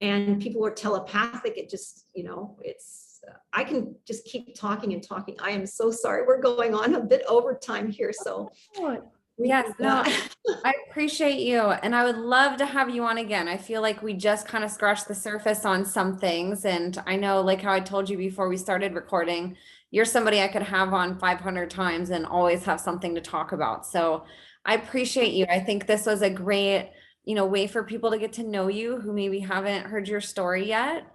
And people are telepathic. It just, it's, I can just keep talking and talking. I am so sorry. We're going on a bit over time here. So yes, no, I appreciate you. And I would love to have you on again. I feel like we just kind of scratched the surface on some things. And I know, like how I told you before we started recording, you're somebody I could have on 500 times and always have something to talk about. So I appreciate you. I think this was a great, way for people to get to know you who maybe haven't heard your story yet.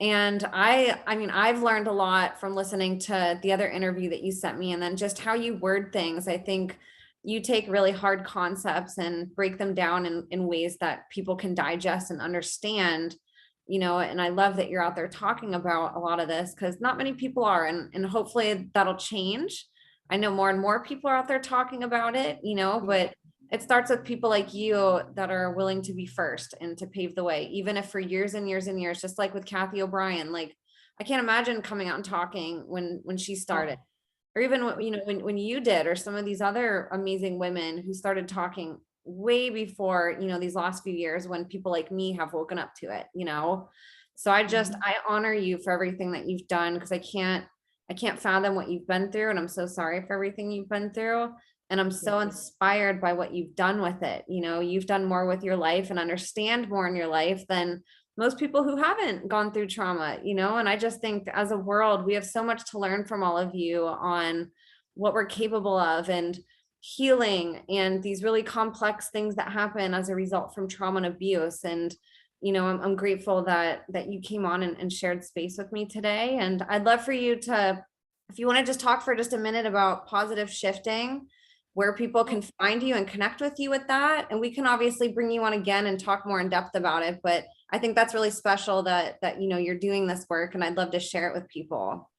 And I mean, I've learned a lot from listening to the other interview that you sent me, and then just how you word things. I think you take really hard concepts and break them down in ways that people can digest and understand, and I love that you're out there talking about a lot of this, because not many people are, and hopefully that'll change. I know more and more people are out there talking about it, but it starts with people like you that are willing to be first and to pave the way, even if for years and years and years, just like with Kathy O'Brien. Like, I can't imagine coming out and talking when she started, or even when you did, or some of these other amazing women who started talking way before, these last few years, when people like me have woken up to it, So I honor you for everything that you've done, because I can't fathom what you've been through, and I'm so sorry for everything you've been through. And I'm so inspired by what you've done with it. You've done more with your life and understand more in your life than most people who haven't gone through trauma, and I just think as a world, we have so much to learn from all of you on what we're capable of, and healing, and these really complex things that happen as a result from trauma and abuse. And, I'm grateful that you came on and shared space with me today. And I'd love for you to, if you want to just talk for just a minute about positive shifting, where people can find you and connect with you with that. And we can obviously bring you on again and talk more in depth about it. But I think that's really special that you're doing this work, and I'd love to share it with people.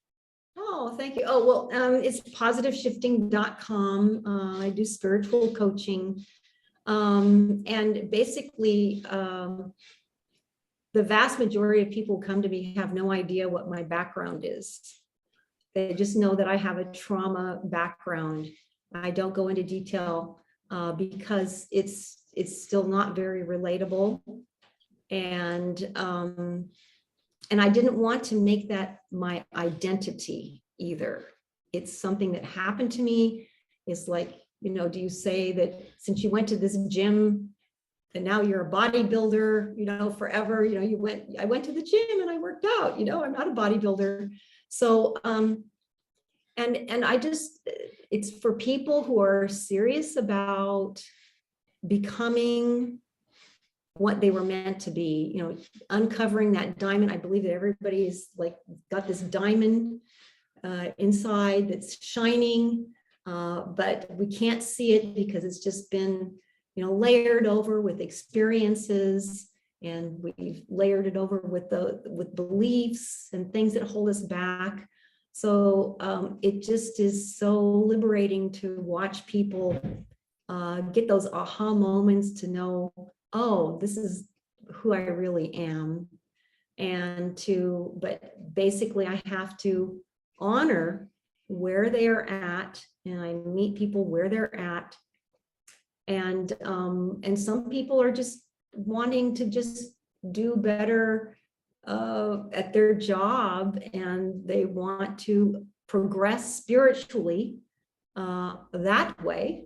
Oh, thank you. Oh, well, it's positiveshifting.com. I do spiritual coaching. And basically, the vast majority of people who come to me have no idea what my background is. They just know that I have a trauma background. I don't go into detail because it's still not very relatable, and I didn't want to make that my identity either. It's something that happened to me. It's like, do you say that since you went to this gym and now you're a bodybuilder, forever? I went to the gym and I worked out. I'm not a bodybuilder. So and I just, it's for people who are serious about becoming what they were meant to be, uncovering that diamond. I believe that everybody's like got this diamond inside that's shining, but we can't see it because it's just been, layered over with experiences, and we've layered it over with beliefs and things that hold us back. So it just is so liberating to watch people get those aha moments to know, oh, this is who I really am. But basically I have to honor where they are at, and I meet people where they're at. And some people are just wanting to just do better at their job, and they want to progress spiritually that way,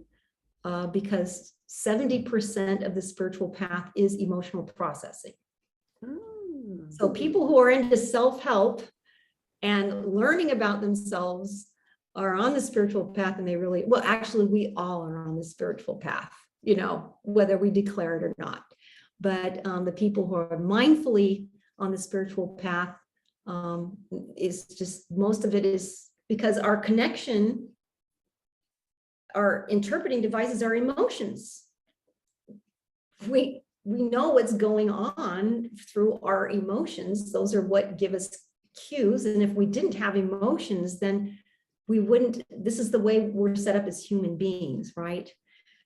because 70% of the spiritual path is emotional processing. So people who are into self-help and learning about themselves are on the spiritual path, and they really, well, actually, we all are on the spiritual path, you know, whether we declare it or not. But the people who are mindfully on the spiritual path, is just, most of it is because our connection, our interpreting devices, are emotions. We know what's going on through our emotions. Those are what give us cues. And if we didn't have emotions, then we wouldn't, this is the way we're set up as human beings, right?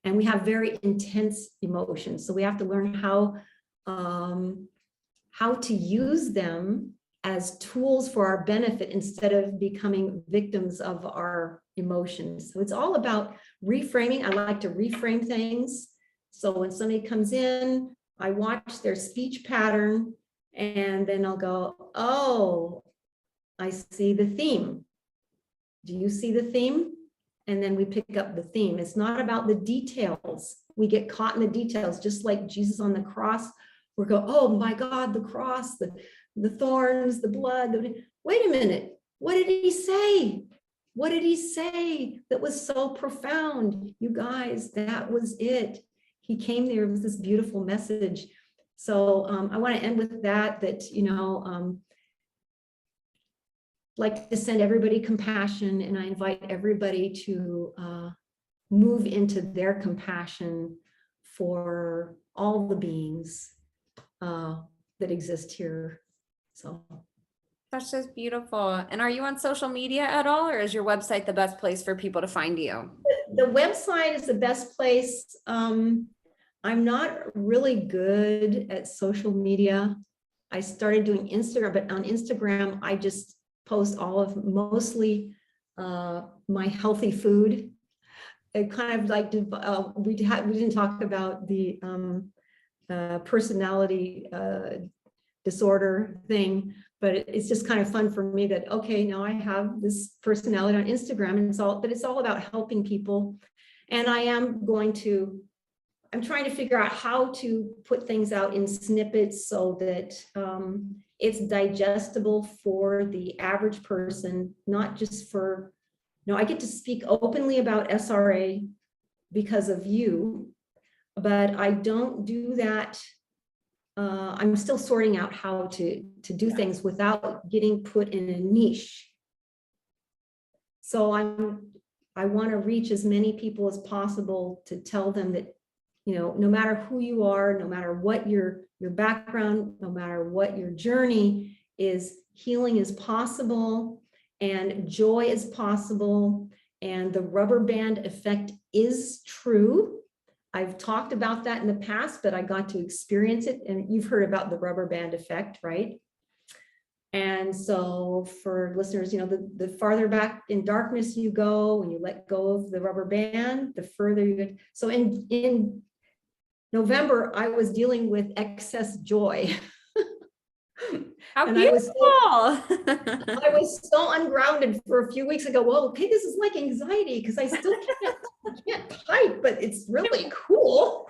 And we have very intense emotions. So we have to learn how to use them as tools for our benefit instead of becoming victims of our emotions. So it's all about reframing. I like to reframe things. So when somebody comes in, I watch their speech pattern, and then I'll go, oh, I see the theme. Do you see the theme? And then we pick up the theme. It's not about the details. We get caught in the details, just like Jesus on the cross. We're going, oh my God, the cross, the thorns, the blood. Wait a minute. What did he say? What did he say that was so profound? You guys, that was it. He came there with this beautiful message. So I want to end with that, you know, like to send everybody compassion, and I invite everybody to move into their compassion for all the beings that exist here. So That's just beautiful. And are you on social media at all, or is your website the best place for people to find you? the website is the best place. I'm not really good at social media. I started doing Instagram, but on Instagram, I just post all of mostly my healthy food. It kind of like, we didn't talk about the personality disorder thing, but it's just kind of fun for me that, okay, now I have this personality on Instagram, and it's all about helping people. And I'm trying to figure out how to put things out in snippets so that it's digestible for the average person, not just for, I get to speak openly about SRA because of you, but I don't do that. I'm still sorting out how to do things without getting put in a niche. So I want to reach as many people as possible to tell them that, no matter who you are, no matter what your background, no matter what your journey is, healing is possible and joy is possible, and the rubber band effect is true. I've talked about that in the past, but I got to experience it, and you've heard about the rubber band effect, right? And so for listeners, the farther back in darkness you go, when you let go of the rubber band, the further you get. So in November, I was dealing with excess joy. How and beautiful. I was so ungrounded for a few weeks ago. Well, okay, this is like anxiety because I still can't type, but it's really cool.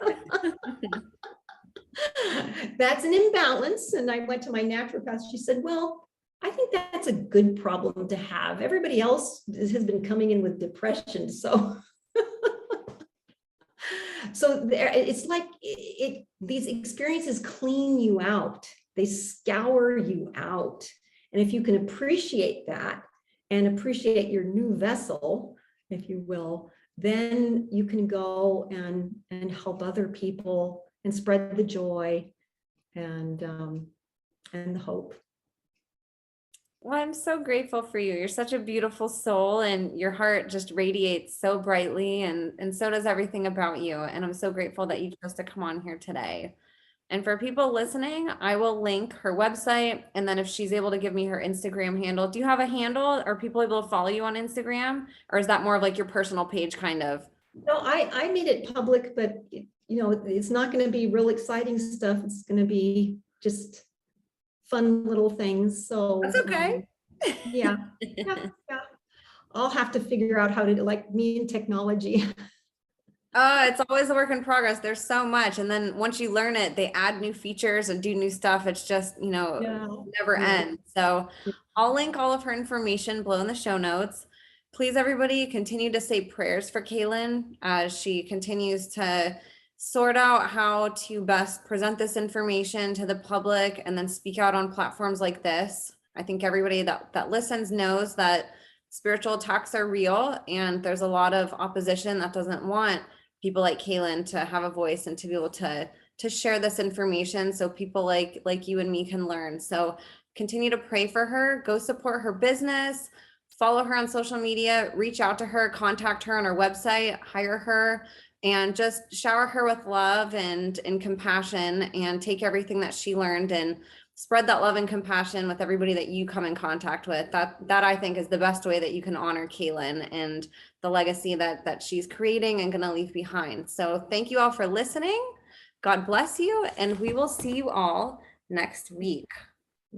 That's an imbalance. And I went to my naturopath. She said, well, I think that's a good problem to have. Everybody else has been coming in with depression. So it's like these experiences clean you out. They scour you out. And if you can appreciate that and appreciate your new vessel, if you will, then you can go and help other people and spread the joy and the hope. Well, I'm so grateful for you. You're such a beautiful soul, and your heart just radiates so brightly, and so does everything about you. And I'm so grateful that you chose to come on here today. And for people listening, I will link her website, and then if she's able to give me her Instagram handle. Do you have a handle? Are people able to follow you on Instagram, or is that more of like your personal page kind of? No, I made it public, but it's not going to be real exciting stuff. It's going to be just fun little things. So That's okay. yeah, yeah, yeah. I'll have to figure out how to, like me and technology. It's always a work in progress. There's so much. And then once you learn it, they add new features and do new stuff. It's just, Yeah, never yeah. ends. So I'll link all of her information below in the show notes. Please, everybody, continue to say prayers for Caylen as she continues to sort out how to best present this information to the public and then speak out on platforms like this. I think everybody that listens knows that spiritual attacks are real, and there's a lot of opposition that doesn't want people like Caylen to have a voice and to be able to share this information so people like you and me can learn. So continue to pray for her, go support her business, follow her on social media, reach out to her, contact her on her website, hire her, and just shower her with love and compassion, and take everything that she learned and spread that love and compassion with everybody that you come in contact with. That I think is the best way that you can honor Caylen and the legacy that she's creating and gonna leave behind. So thank you all for listening. God bless you, and we will see you all next week.